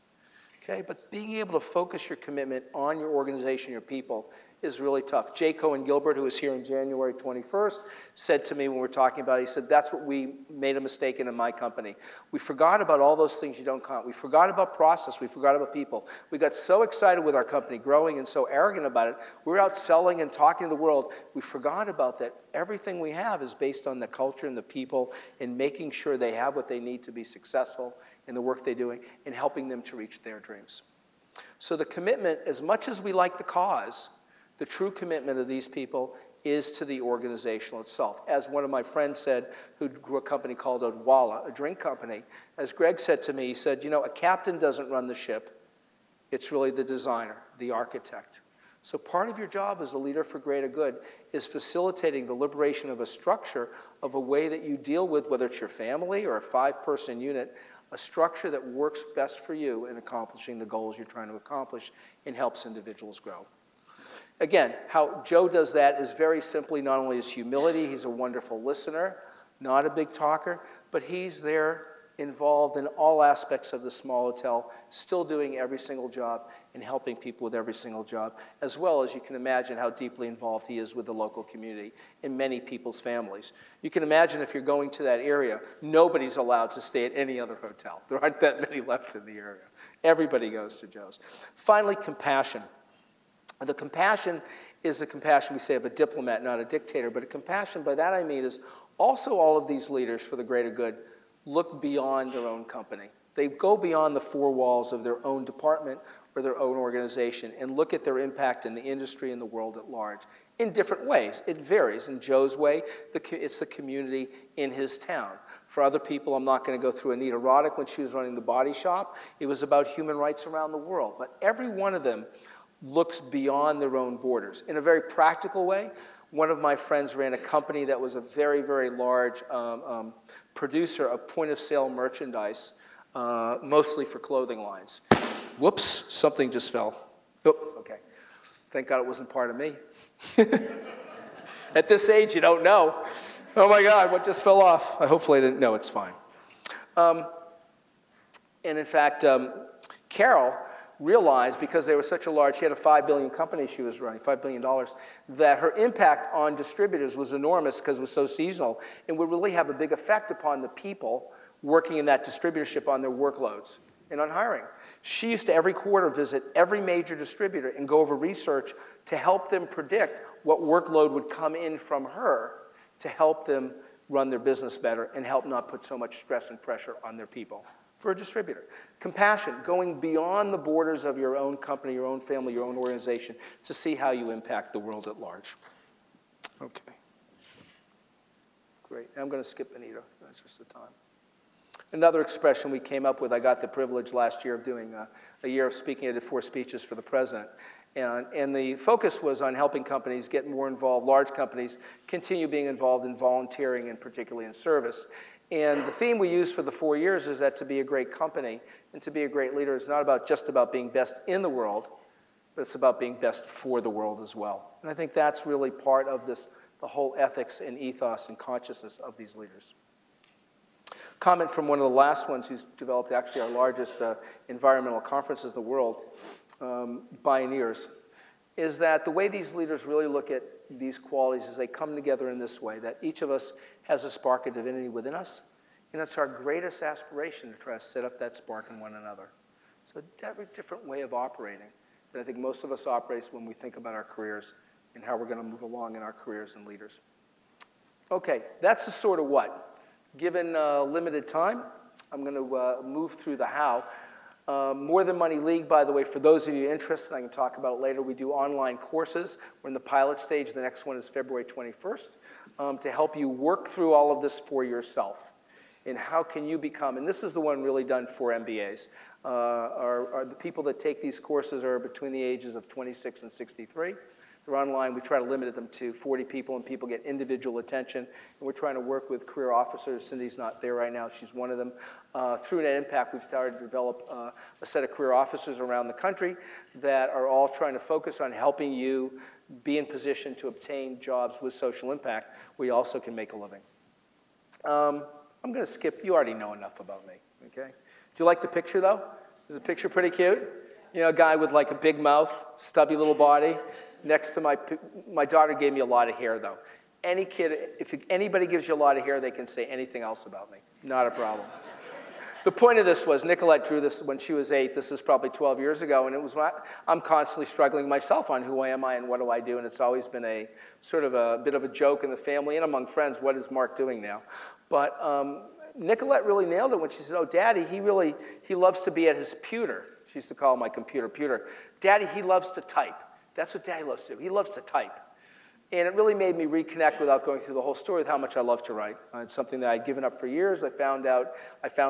Okay, but being able to focus your commitment on your organization, your people, is really tough. J. Cohen Gilbert, who was here on January 21st, said to me when we were talking about it, he said, that's what we made a mistake in my company. We forgot about all those things you don't count. We forgot about process. We forgot about people. We got so excited with our company growing and so arrogant about it. We were out selling and talking to the world. We forgot about that. Everything we have is based on the culture and the people and making sure they have what they need to be successful in the work they're doing and helping them to reach their dreams. So the commitment, as much as we like the cause, the true commitment of these people is to the organizational itself. As one of my friends said, who grew a company called Odwalla, a drink company, as Greg said to me, he said, a captain doesn't run the ship. It's really the designer, the architect. So part of your job as a leader for greater good is facilitating the liberation of a structure of a way that you deal with, whether it's your family or a 5-person unit, a structure that works best for you in accomplishing the goals you're trying to accomplish and helps individuals grow. Again, how Joe does that is very simply not only his humility, he's a wonderful listener, not a big talker, but he's there involved in all aspects of the small hotel, still doing every single job and helping people with every single job, as well as you can imagine how deeply involved he is with the local community and many people's families. You can imagine if you're going to that area, nobody's allowed to stay at any other hotel. There aren't that many left in the area. Everybody goes to Joe's. Finally, compassion. The compassion is the compassion, we say, of a diplomat, not a dictator, but a compassion, by that I mean is also all of these leaders for the greater good look beyond their own company. They go beyond the 4 walls of their own department or their own organization and look at their impact in the industry and the world at large in different ways. It varies. In Joe's way, it's the community in his town. For other people, I'm not going to go through Anita Roddick when she was running the body shop. It was about human rights around the world. But every one of them looks beyond their own borders. In a very practical way, One of my friends ran a company that was a very, very large producer of point-of-sale merchandise, mostly for clothing lines. Whoops, something just fell. Oh, okay. Thank God it wasn't part of me. At this age, you don't know. Oh my God, what just fell off? Hopefully I didn't know, it's fine. And in fact, Carol realized, because they were such a large, she had a $5 billion company she was running, $5 billion, that her impact on distributors was enormous because it was so seasonal and would really have a big effect upon the people working in that distributorship on their workloads and on hiring. She used to every quarter visit every major distributor and go over research to help them predict what workload would come in from her to help them run their business better and help not put so much stress and pressure on their people. For a distributor. Compassion, going beyond the borders of your own company, your own family, your own organization, to see how you impact the world at large. Okay. Great. I'm going to skip Anita. That's just the time. Another expression we came up with, I got the privilege last year of doing a year of speaking. I did 4 speeches for the president. And the focus was on helping companies get more involved, large companies continue being involved in volunteering and particularly in service. And the theme we used for the 4 years is that to be a great company and to be a great leader is not just about being best in the world, but it's about being best for the world as well. And I think that's really part of this, the whole ethics and ethos and consciousness of these leaders. Comment from one of the last ones who's developed actually our largest environmental conferences in the world, Pioneers, is that the way these leaders really look at these qualities is they come together in this way, that each of us has a spark of divinity within us, and it's our greatest aspiration to try to set up that spark in one another. So a very different way of operating that I think most of us operate when we think about our careers and how we're going to move along in our careers and leaders. Okay, that's the sort of what. Given limited time, I'm going to move through the how. More Than Money League, by the way, for those of you interested, I can talk about it later, we do online courses. We're in the pilot stage. The next one is February 21st, to help you work through all of this for yourself. And how can you become, and this is the one really done for MBAs, are the people that take these courses are between the ages of 26 and 63. They're online. We try to limit them to 40 people, and people get individual attention. And we're trying to work with career officers. Cindy's not there right now. She's one of them. Through Net Impact, we've started to develop a set of career officers around the country that are all trying to focus on helping you be in position to obtain jobs with social impact where you also can make a living. I'm going to skip. You already know enough about me, okay? Do you like the picture, though? Is the picture pretty cute? You know, a guy with like a big mouth, stubby little body. Next to my daughter gave me a lot of hair, though. Any kid, if anybody gives you a lot of hair, they can say anything else about me. Not a problem. The point of this was Nicolette drew this when she was 8. This is probably 12 years ago, and it was when I'm constantly struggling myself on who am I and what do I do, and it's always been a sort of a bit of a joke in the family and among friends. What is Mark doing now? But Nicolette really nailed it when she said, "Oh, Daddy, he loves to be at his pewter." She used to call my computer pewter. Daddy, he loves to type. That's what Daddy loves to do. He loves to type. And it really made me reconnect without going through the whole story with how much I love to write. It's something that I'd given up for years. I found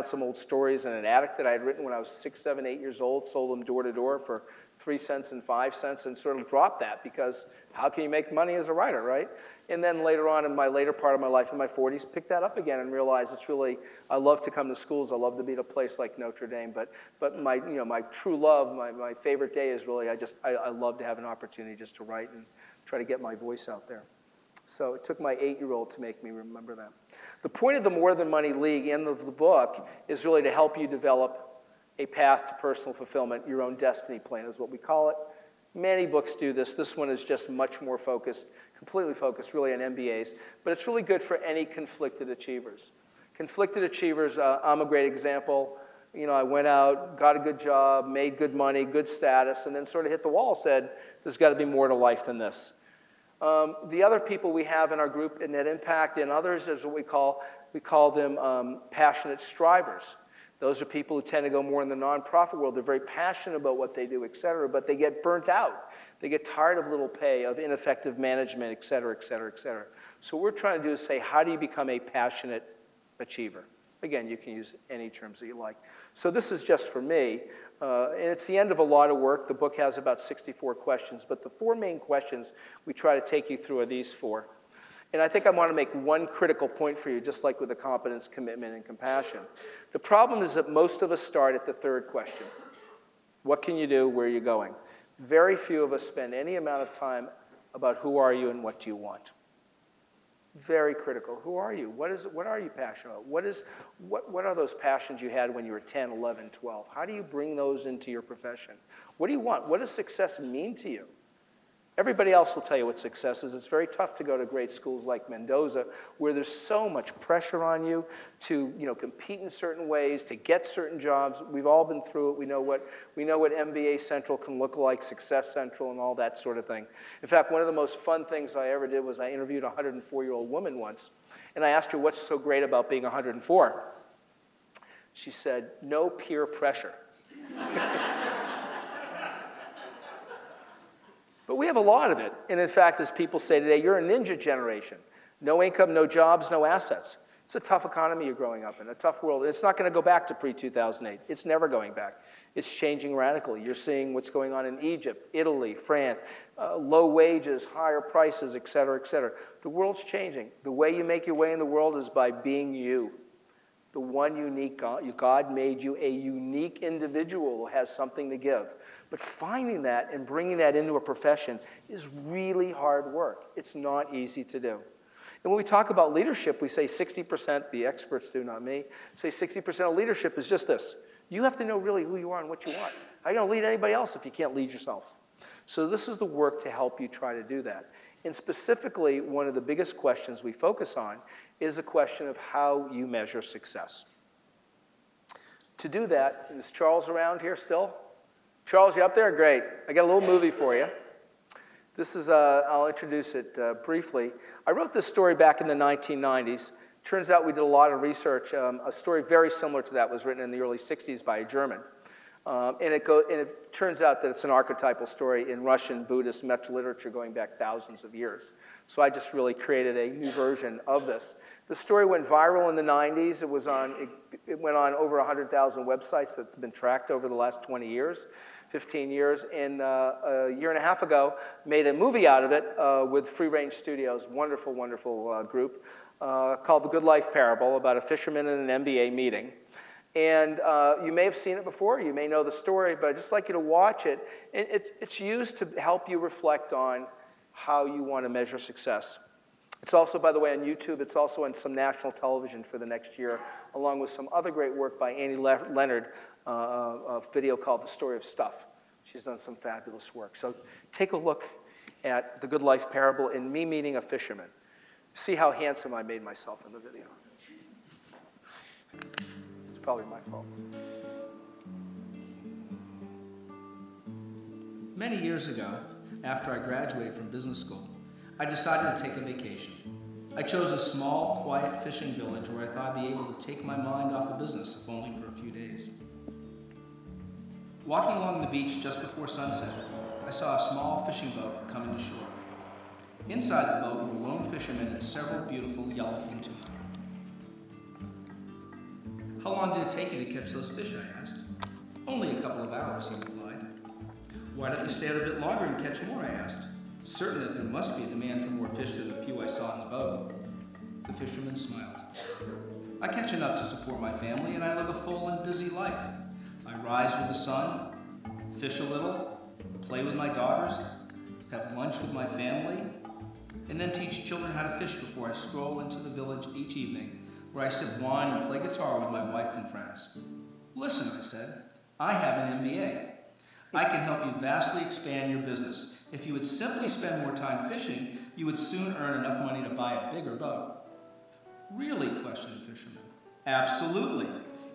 some old stories in an attic that I had written when I was 6, 7, 8 years old, sold them door to door for 3 cents and 5 cents, and sort of dropped that because how can you make money as a writer, right? And then later on in my later part of my life, in my 40s, picked that up again and realized it's really, I love to come to schools. I love to be at a place like Notre Dame. But my, my true love, my favorite day is really, I love to have an opportunity just to write and try to get my voice out there. So it took my 8-year-old to make me remember that. The point of the More Than Money League and of the book is really to help you develop a path to personal fulfillment. Your own destiny plan is what we call it. Many books do this. This one is just much more focused, completely focused really on MBAs, but it's really good for any conflicted achievers. Conflicted achievers, I'm a great example. I went out, got a good job, made good money, good status, and then sort of hit the wall, said, there's got to be more to life than this. The other people we have in our group in Net Impact and others is what we call them passionate strivers. Those are people who tend to go more in the nonprofit world. They're very passionate about what they do, et cetera, but they get burnt out. They get tired of little pay, of ineffective management, et cetera, et cetera, et cetera. So what we're trying to do is say, how do you become a passionate achiever? Again, you can use any terms that you like. So this is just for me. And it's the end of a lot of work. The book has about 64 questions, but the 4 main questions we try to take you through are these 4. And I think I want to make one critical point for you, just like with the competence, commitment, and compassion. The problem is that most of us start at the 3rd question. What can you do? Where are you going? Very few of us spend any amount of time about who are you and what do you want. Very critical. Who are you? What are you passionate about? What are those passions you had when you were 10, 11, 12? How do you bring those into your profession? What do you want? What does success mean to you? Everybody else will tell you what success is. It's very tough to go to great schools like Mendoza, where there's so much pressure on you to, compete in certain ways, to get certain jobs. We've all been through it. We know what MBA Central can look like, Success Central, and all that sort of thing. In fact, one of the most fun things I ever did was I interviewed a 104-year-old woman once, and I asked her, what's so great about being 104? She said, no peer pressure. But we have a lot of it. And in fact, as people say today, you're a ninja generation. No income, no jobs, no assets. It's a tough economy you're growing up in, a tough world. It's not going to go back to pre-2008. It's never going back. It's changing radically. You're seeing what's going on in Egypt, Italy, France, low wages, higher prices, et cetera, et cetera. The world's changing. The way you make your way in the world is by being you. The one unique God made you a unique individual who has something to give. But finding that and bringing that into a profession is really hard work. It's not easy to do. And when we talk about leadership, we say 60%, the experts do, not me, say 60% of leadership is just this. You have to know really who you are and what you want. How are you going to lead anybody else if you can't lead yourself? So this is the work to help you try to do that. And specifically, one of the biggest questions we focus on is the question of how you measure success. To do that, is Charles around here still? Charles, you up there? Great. I got a little movie for you. This is, I'll introduce it briefly. I wrote this story back in the 1990s. Turns out we did a lot of research. A story very similar to that was written in the early 60s by a German. And it turns out that it's an archetypal story in Russian Buddhist meta-literature going back thousands of years. So I just really created a new version of this. The story went viral in the 90s. It went on over 100,000 websites that's been tracked over the last 20 years, 15 years. And a year and a half ago, made a movie out of it with Free Range Studios, wonderful, wonderful group, called The Good Life Parable, about a fisherman in an MBA meeting. And you may have seen it before, you may know the story, but I'd just like you to watch it. It's used to help you reflect on how you want to measure success. It's also, by the way, on YouTube. It's also on some national television for the next year, along with some other great work by Annie Leonard, a video called The Story of Stuff. She's done some fabulous work. So take a look at The Good Life Parable and me meeting a fisherman. See how handsome I made myself in the video. It's probably my fault. Many years ago, after I graduated from business school, I decided to take a vacation. I chose a small, quiet fishing village where I thought I'd be able to take my mind off of business, if only for a few days. Walking along the beach just before sunset, I saw a small fishing boat coming to shore. Inside the boat were lone fishermen and several beautiful yellowfin tuna. "How long did it take you to catch those fish?" I asked. "Only a couple of hours," he replied. "Why don't you stay out a bit longer and catch more?" I asked, certain that there must be a demand for more fish than the few I saw on the boat. The fisherman smiled. "I catch enough to support my family, and I live a full and busy life. I rise with the sun, fish a little, play with my daughters, have lunch with my family, and then teach children how to fish before I stroll into the village each evening, where I sip wine and play guitar with my wife and friends." "Listen," I said, "I have an MBA. I can help you vastly expand your business. If you would simply spend more time fishing, you would soon earn enough money to buy a bigger boat." "Really?" questioned the fisherman. "Absolutely.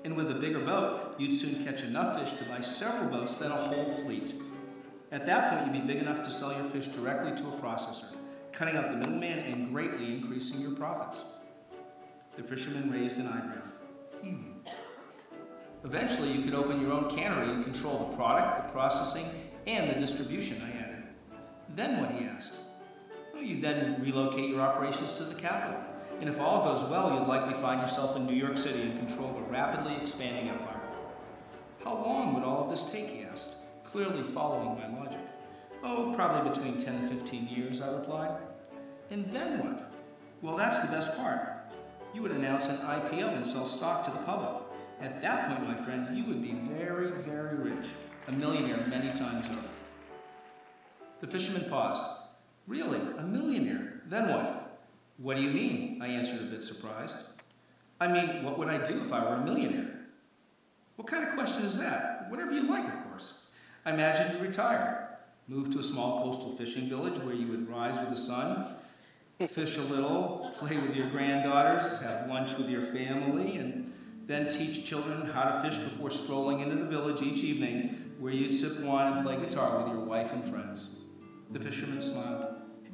And with a bigger boat, you'd soon catch enough fish to buy several boats, then a whole fleet. At that point, you'd be big enough to sell your fish directly to a processor, cutting out the middleman and greatly increasing your profits." The fisherman raised an eyebrow. "Eventually, you could open your own cannery and control the product, the processing, and the distribution," I added. "Then what?" he asked. "Well, you then relocate your operations to the capital, And if all goes well, you'd likely find yourself in New York City in control of a rapidly expanding empire. How long would all of this take, he asked, clearly following my logic. Oh, probably between 10 and 15 years, I replied. And then what? Well, that's the best part. You would announce an IPO and sell stock to the public. At that point, my friend, you would be very, very rich, a millionaire many times over. The fisherman paused. Really? A millionaire? Then what? What do you mean? I answered a bit surprised. I mean, what would I do if I were a millionaire? What kind of question is that? Whatever you like, of course. I imagine you'd retire, move to a small coastal fishing village where you would rise with the sun, fish a little, play with your granddaughters, have lunch with your family, and then teach children how to fish before strolling into the village each evening where you'd sip wine and play guitar with your wife and friends. The fisherman smiled,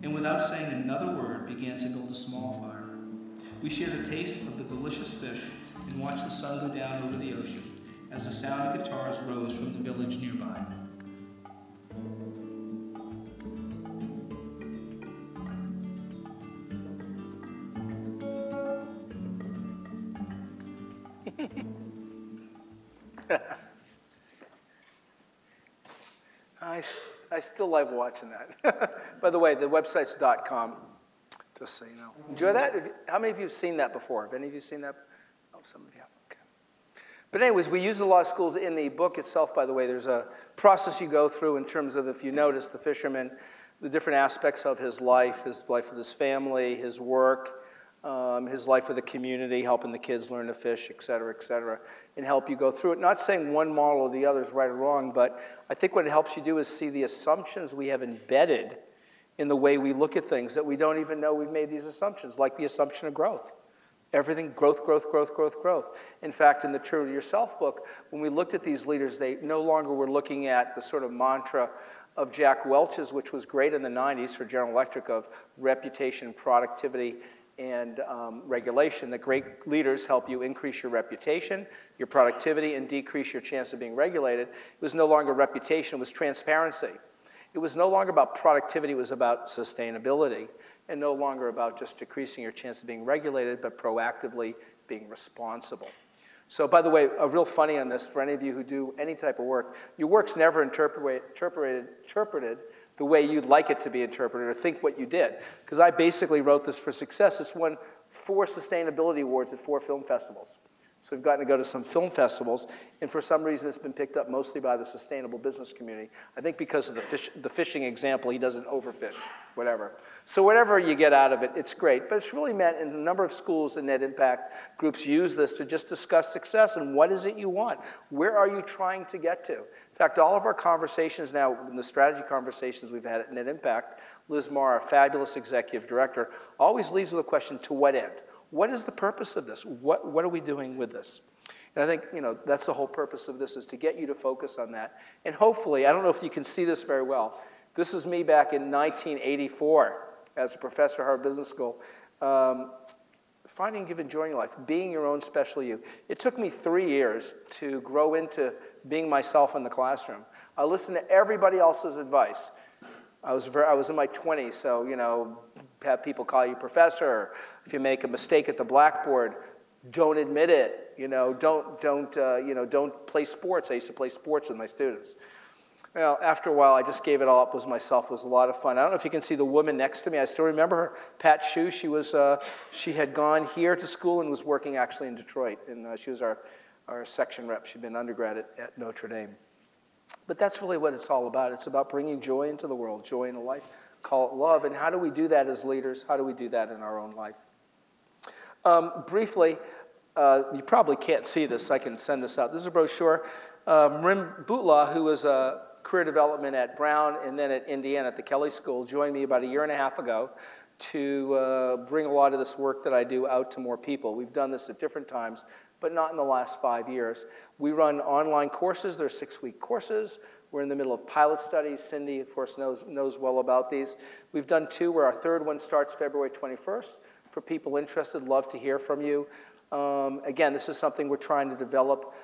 and without saying another word, began to build a small fire. We shared a taste of the delicious fish and watched the sun go down over the ocean as the sound of guitars rose from the village nearby. I still like watching that. By the way, the website's .com, just so you know. Enjoy that? How many of you have seen that before? Have any of you seen that? Oh, some of you have. Okay. But anyways, we use a lot of schools in the book itself, by the way. There's a process you go through in terms of, if you notice, the fisherman, the different aspects of his life with his family, his work, his life with the community, helping the kids learn to fish, et cetera, and help you go through it. Not saying one model or the other is right or wrong, but I think what it helps you do is see the assumptions we have embedded in the way we look at things that we don't even know we've made these assumptions, like the assumption of growth. Everything, growth. In fact, in the True to Yourself book, when we looked at these leaders, they no longer were looking at the sort of mantra of Jack Welch's, which was great in the 90s for General Electric, of reputation, productivity, and regulation. That great leaders help you increase your reputation, your productivity, and decrease your chance of being regulated. It was no longer reputation, it was transparency. It was no longer about productivity, it was about sustainability, and no longer about just decreasing your chance of being regulated, but proactively being responsible. So, by the way, a real funny on this, for any of you who do any type of work, your work's never interpreted the way you'd like it to be interpreted, or think what you did. Because I basically wrote this for success. It's won 4 sustainability awards at 4 film festivals. So we've gotten to go to some film festivals, and for some reason it's been picked up mostly by the sustainable business community. I think because of the fishing example, he doesn't overfish, whatever. So whatever you get out of it, it's great. But it's really meant, in a number of schools and net impact groups use this to just discuss success and what is it you want? Where are you trying to get to? In fact, all of our conversations now, in the strategy conversations we've had at Net Impact, Liz Marr, our fabulous executive director, always leads with a question, to what end? What is the purpose of this? What are we doing with this? And I think, that's the whole purpose of this, is to get you to focus on that. And hopefully, I don't know if you can see this very well, this is me back in 1984 as a professor at Harvard Business School. Finding, give, enjoying life, being your own special you. It took me 3 years to grow into being myself in the classroom. I listened to everybody else's advice. I was in my 20s, so, have people call you professor. If you make a mistake at the blackboard, don't admit it. Don't play sports. I used to play sports with my students. Well, after a while, I just gave it all up as myself. It was a lot of fun. I don't know if you can see the woman next to me. I still remember her, Pat Shue. She had gone here to school and was working actually in Detroit, and she was our section rep. She'd been undergrad at Notre Dame. But that's really what it's all about. It's about bringing joy into the world, joy into life. Call it love. And how do we do that as leaders? How do we do that in our own life? Briefly, you probably can't see this, so I can send this out. This is a brochure. Marin Boutla, who was a career development at Brown and then at Indiana at the Kelley School, joined me about 1.5 years ago to bring a lot of this work that I do out to more people. We've done this at different times, but not in the last 5 years. We run online courses. They're 6-week courses. We're in the middle of pilot studies. Cindy, of course, knows well about these. We've done 2 where our 3rd one starts February 21st. For people interested, love to hear from you. Again, this is something we're trying to develop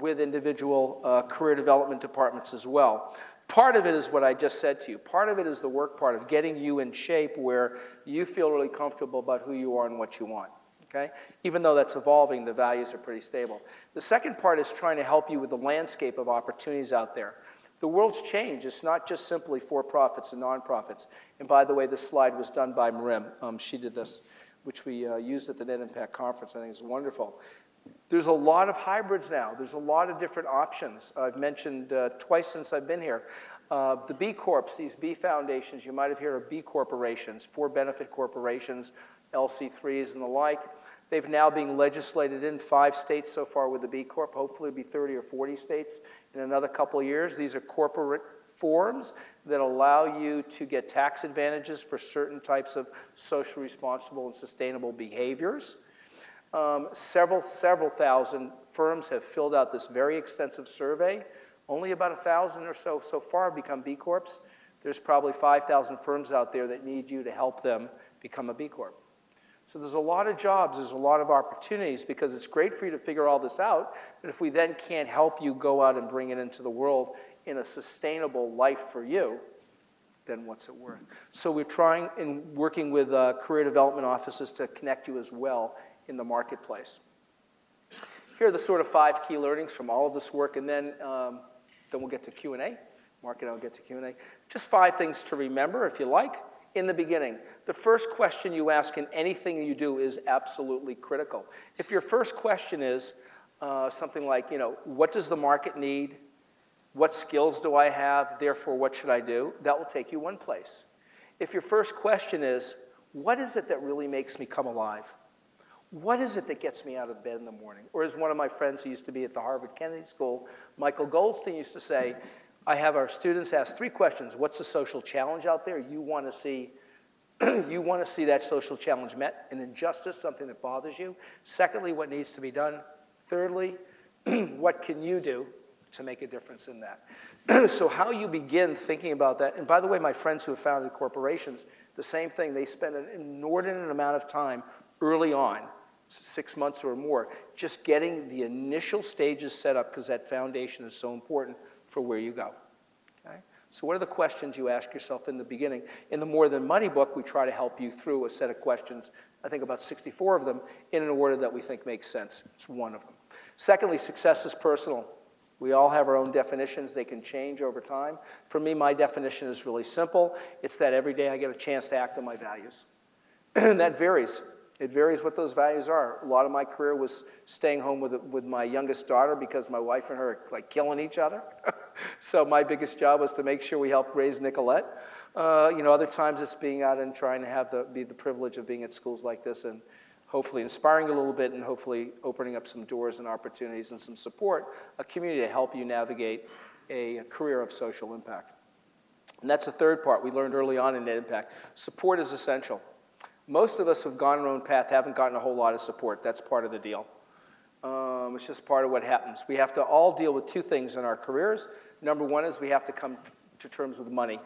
with individual career development departments as well. Part of it is what I just said to you. Part of it is the work part of getting you in shape where you feel really comfortable about who you are and what you want. Okay? Even though that's evolving, the values are pretty stable. The second part is trying to help you with the landscape of opportunities out there. The world's changed. It's not just simply for-profits and non-profits. And by the way, this slide was done by Marim. She did this, which we used at the Net Impact Conference. I think it's wonderful. There's a lot of hybrids now. There's a lot of different options. I've mentioned twice since I've been here. The B Corps, these B foundations, you might have heard of B corporations, for-benefit corporations, LC3s and the like. They've now been legislated in 5 states so far with the B Corp. Hopefully it'll be 30 or 40 states in another couple of years. These are corporate forms that allow you to get tax advantages for certain types of socially responsible and sustainable behaviors. Several thousand firms have filled out this very extensive survey. Only about 1,000 or so far have become B Corps. There's probably 5,000 firms out there that need you to help them become a B Corp. So there's a lot of jobs, there's a lot of opportunities, because it's great for you to figure all this out, but if we then can't help you go out and bring it into the world in a sustainable life for you, then what's it worth? So we're trying and working with career development offices to connect you as well in the marketplace. Here are the sort of 5 key learnings from all of this work, and then we'll get to Q&A. Mark and I'll get to Q&A. Just 5 things to remember, if you like. In the beginning, the first question you ask in anything you do is absolutely critical. If your first question is something like, what does the market need? What skills do I have? Therefore, what should I do? That will take you one place. If your first question is, what is it that really makes me come alive? What is it that gets me out of bed in the morning? Or as one of my friends who used to be at the Harvard Kennedy School, Michael Goldstein, used to say, I have our students ask 3 questions. What's the social challenge out there? You want to see that social challenge met, an injustice, something that bothers you. Secondly, what needs to be done. Thirdly, what can you do to make a difference in that? So how you begin thinking about that, and by the way, my friends who have founded corporations, the same thing, they spend an inordinate amount of time early on, 6 months or more, just getting the initial stages set up, because that foundation is so important for where you go. Okay? So what are the questions you ask yourself in the beginning? In the More Than Money book, we try to help you through a set of questions, I think about 64 of them, in an order that we think makes sense. It's one of them. Secondly, success is personal. We all have our own definitions. They can change over time. For me, my definition is really simple. It's that every day I get a chance to act on my values. And that varies. It varies what those values are. A lot of my career was staying home with my youngest daughter because my wife and her are like killing each other. So my biggest job was to make sure we helped raise Nicolette. Other times it's being out and trying to be the privilege of being at schools like this and hopefully inspiring a little bit and hopefully opening up some doors and opportunities and some support, a community to help you navigate a career of social impact. And that's the third part we learned early on in Net Impact. Support is essential. Most of us who've gone our own path haven't gotten a whole lot of support. That's part of the deal. It's just part of what happens. We have to all deal with 2 things in our careers. Number 1 is we have to come to terms with money.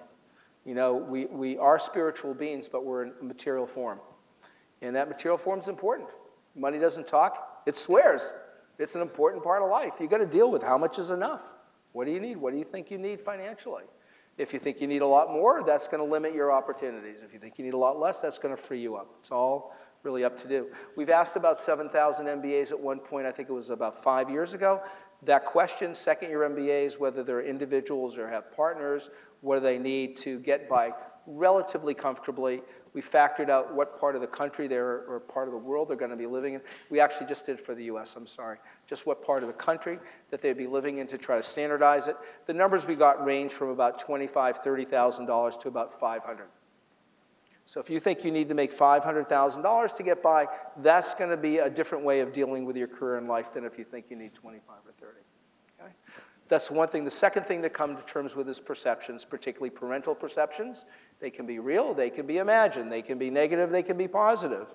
We are spiritual beings, but we're in material form. And that material form is important. Money doesn't talk. It swears. It's an important part of life. You've got to deal with how much is enough. What do you need? What do you think you need financially? If you think you need a lot more, that's going to limit your opportunities. If you think you need a lot less, that's going to free you up. It's all really up to do. We've asked about 7,000 MBAs at one point. I think it was about 5 years ago. That question, second-year MBAs, whether they're individuals or have partners, what do they need to get by relatively comfortably. We factored out what part of the country or part of the world they're going to be living in. We actually just did it for the U.S., I'm sorry. Just what part of the country that they'd be living in to try to standardize it. The numbers we got range from about $25,000, $30,000 to about $500,000. So if you think you need to make $500,000 to get by, that's going to be a different way of dealing with your career in life than if you think you need 25 or 30. Okay? That's one thing. The second thing to come to terms with is perceptions, particularly parental perceptions. They can be real, they can be imagined, they can be negative, they can be positive.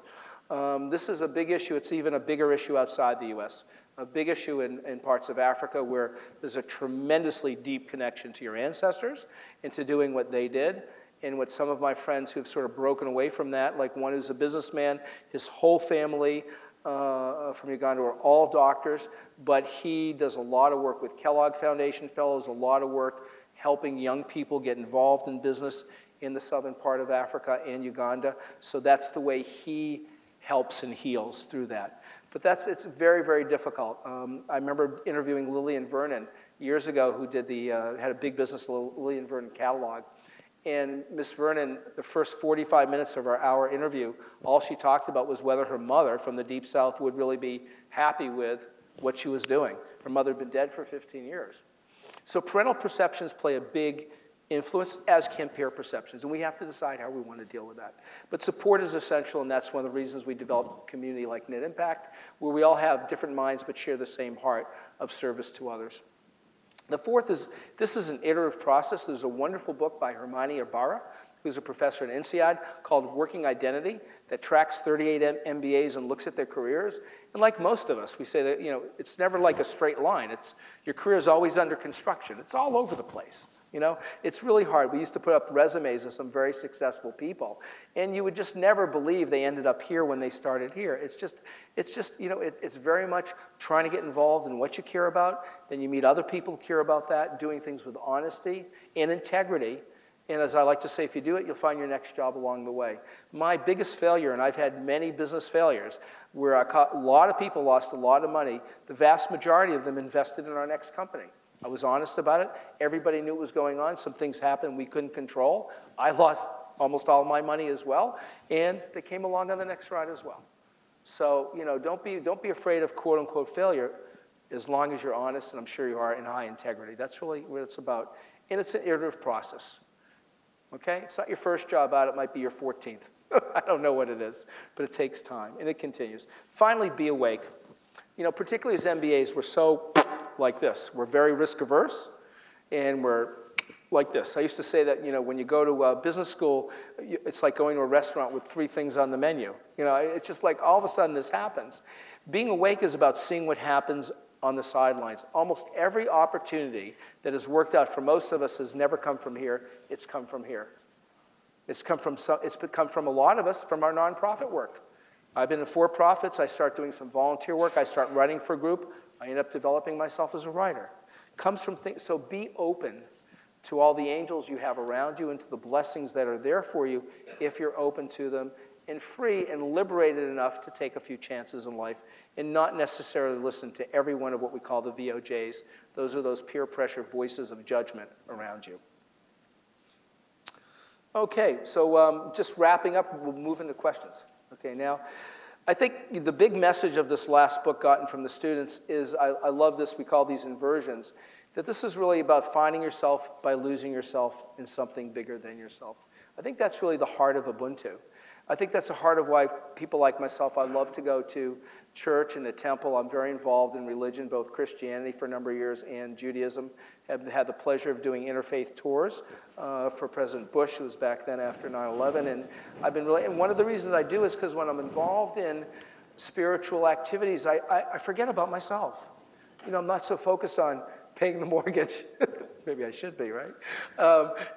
This is a big issue. It's even a bigger issue outside the U.S., a big issue in parts of Africa where there's a tremendously deep connection to your ancestors and to doing what they did. And what some of my friends who've sort of broken away from that, like one who's a businessman, his whole family from Uganda are all doctors, but he does a lot of work with Kellogg Foundation Fellows, a lot of work helping young people get involved in business in the southern part of Africa and Uganda. So that's the way he helps and heals through that. But it's very, very difficult. I remember interviewing Lillian Vernon years ago, who did had a big business, Lillian Vernon catalog. And Miss Vernon, the first 45 minutes of our hour interview, all she talked about was whether her mother from the Deep South would really be happy with what she was doing. Her mother had been dead for 15 years. So parental perceptions play a big influence, as can peer perceptions, and we have to decide how we want to deal with that. But support is essential, and that's one of the reasons we developed a community like Knit Impact, where we all have different minds but share the same heart of service to others. The fourth is, this is an iterative process. There's a wonderful book by Hermione Ibarra, who's a professor at INSEAD, called Working Identity, that tracks 38 MBAs and looks at their careers. And like most of us, we say that, it's never like a straight line. Your career is always under construction. It's all over the place. It's really hard. We used to put up resumes of some very successful people, and you would just never believe they ended up here when they started here. It's very much trying to get involved in what you care about. Then you meet other people who care about that, doing things with honesty and integrity. And as I like to say, if you do it, you'll find your next job along the way. My biggest failure, and I've had many business failures, where a lot of people lost a lot of money, the vast majority of them invested in our next company. I was honest about it. Everybody knew what was going on. Some things happened we couldn't control. I lost almost all my money as well, and they came along on the next ride as well. So, don't be afraid of quote-unquote failure as long as you're honest, and I'm sure you are, in high integrity. That's really what it's about. And it's an iterative process. Okay? It's not your first job out. It might be your 14th. I don't know what it is, but it takes time, and it continues. Finally, be awake. Particularly as MBAs, we're so like this. We're very risk averse, and we're like this. I used to say that, when you go to business school, it's like going to a restaurant with 3 things on the menu. It's just like all of a sudden this happens. Being awake is about seeing what happens on the sidelines. Almost every opportunity that has worked out for most of us has never come from here. It's come from here. It's come from a lot of us from our nonprofit work. I've been in for-profits. I start doing some volunteer work. I start writing for a group. I end up developing myself as a writer. Comes from things. So be open to all the angels you have around you and to the blessings that are there for you if you're open to them, and free and liberated enough to take a few chances in life and not necessarily listen to every one of what we call the VOJs. Those are those peer pressure voices of judgment around you. Okay, so just wrapping up, we'll move into questions. Okay, now, I think the big message of this last book gotten from the students is, I love this, we call these inversions, that this is really about finding yourself by losing yourself in something bigger than yourself. I think that's really the heart of Ubuntu. I think that's the heart of why people like myself, I love to go to church and the temple. I'm very involved in religion, both Christianity for a number of years and Judaism. Have had the pleasure of doing interfaith tours for President Bush, who was back then after 9/11. And I've been and one of the reasons I do is because when I'm involved in spiritual activities, I forget about myself. I'm not so focused on paying the mortgage. Maybe I should be, right?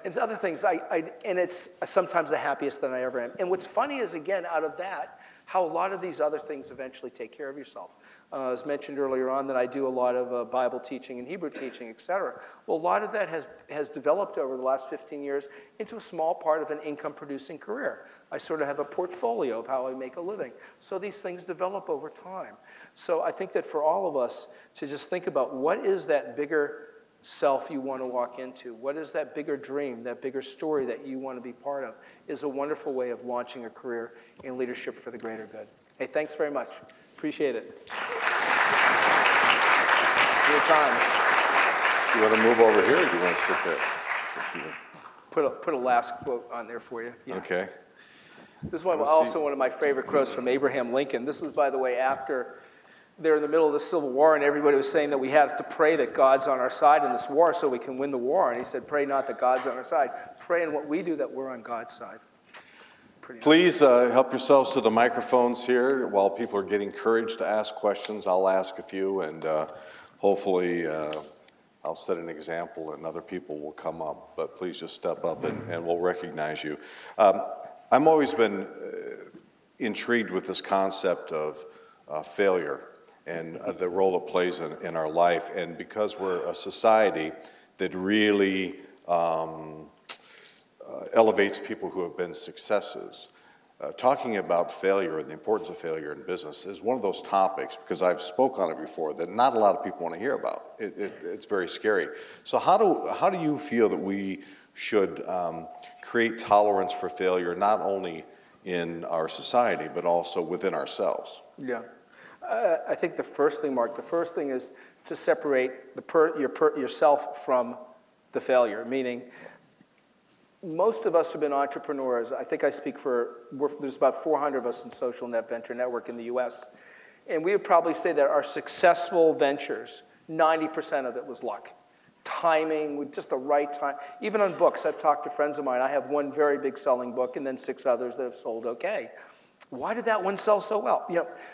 And other things. And it's sometimes the happiest that I ever am. And what's funny is, again, out of that, how a lot of these other things eventually take care of yourself. As mentioned earlier on, that I do a lot of Bible teaching and Hebrew teaching, etc. Well, a lot of that has developed over the last 15 years into a small part of an income-producing career. I sort of have a portfolio of how I make a living. So these things develop over time. So I think that for all of us to just think about what is that bigger self you want to walk into, what is that bigger dream, that bigger story that you want to be part of, is a wonderful way of launching a career in leadership for the greater good. Hey, thanks very much. Appreciate it. Your time. You want to move over here, or do you want to sit there? Put a last quote on there for you. Yeah. Okay. This is also one of my favorite quotes from Abraham Lincoln. This is, by the way, after they're in the middle of the Civil War, and everybody was saying that we have to pray that God's on our side in this war so we can win the war. And he said, pray not that God's on our side. Pray in what we do that we're on God's side. Pretty nice. Please help yourselves to the microphones here while people are getting courage to ask questions. I'll ask a few, and hopefully I'll set an example and other people will come up. But please just step up and we'll recognize you. I've always been intrigued with this concept of failure and the role it plays in our life. And because we're a society that really elevates people who have been successes. Talking about failure and the importance of failure in business is one of those topics, because I've spoke on it before, that not a lot of people want to hear about. It's very scary. So how do you feel that we should create tolerance for failure, not only in our society, but also within ourselves? Yeah. I think the first thing, Mark, is to separate yourself from the failure, meaning most of us have been entrepreneurs. I think I speak there's about 400 of us in Social Net Venture Network in the US. And we would probably say that our successful ventures, 90% of it was luck. Timing, with just the right time. Even on books, I've talked to friends of mine. I have one very big selling book and then 6 others that have sold okay. Why did that one sell so well?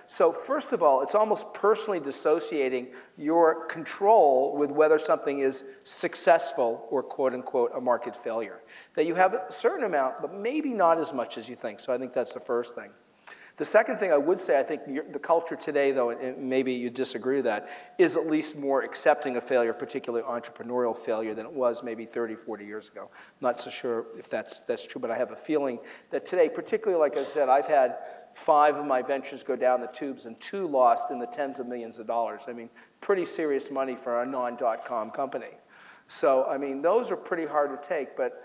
So first of all, it's almost personally dissociating your control with whether something is successful or quote unquote a market failure. That you have a certain amount, but maybe not as much as you think. So I think that's the first thing. The second thing I would say, I think the culture today, though, and maybe you disagree with that, is at least more accepting of failure, particularly entrepreneurial failure, than it was maybe 30, 40 years ago. I'm not so sure if that's true, but I have a feeling that today, particularly like I said, I've had 5 of my ventures go down the tubes and 2 lost in the tens of millions of dollars. I mean, pretty serious money for a non-dot-com company. So, I mean, those are pretty hard to take, but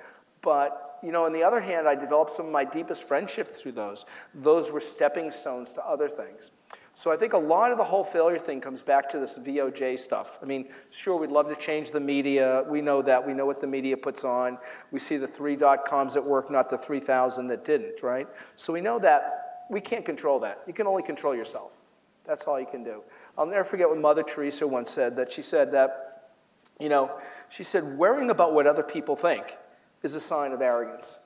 on the other hand, I developed some of my deepest friendships through those. Those were stepping stones to other things. So I think a lot of the whole failure thing comes back to this VOJ stuff. I mean, sure, we'd love to change the media. We know that. We know what the media puts on. We see the 3 .coms that work, not the 3,000 that didn't, right? So we know that. We can't control that. You can only control yourself. That's all you can do. I'll never forget what Mother Teresa once said, that she said that, she said, worrying about what other people think is a sign of arrogance.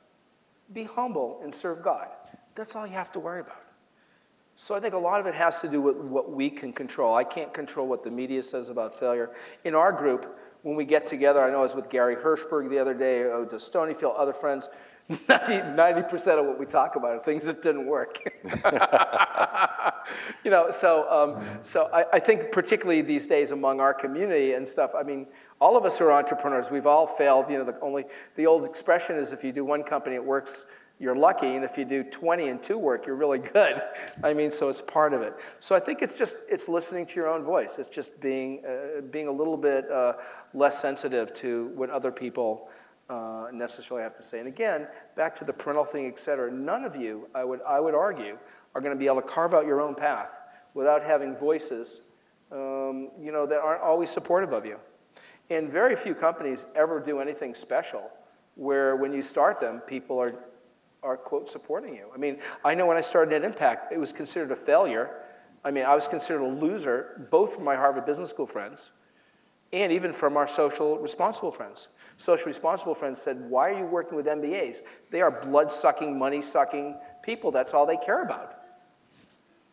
Be humble and serve God. That's all you have to worry about. So I think a lot of it has to do with what we can control. I can't control what the media says about failure. In our group, when we get together, I know I was with Gary Hirschberg the other day, to Stonyfield, other friends, 90% of what we talk about are things that didn't work. So I think particularly these days among our community and stuff, I mean, all of us are entrepreneurs. We've all failed. The old expression is if you do one company, it works, you're lucky, and if you do 20 and 2 work, you're really good. I mean, so it's part of it. So I think it's listening to your own voice. It's just being a little bit less sensitive to what other people necessarily have to say. And again, back to the parental thing, et cetera, none of you, I would argue, are going to be able to carve out your own path without having voices, that aren't always supportive of you. And very few companies ever do anything special where when you start them, people are quote, supporting you. I mean, I know when I started at Impact, it was considered a failure. I mean, I was considered a loser, both from my Harvard Business School friends and even from our social responsible friends. Social responsible friends said, why are you working with MBAs? They are blood-sucking, money-sucking people. That's all they care about.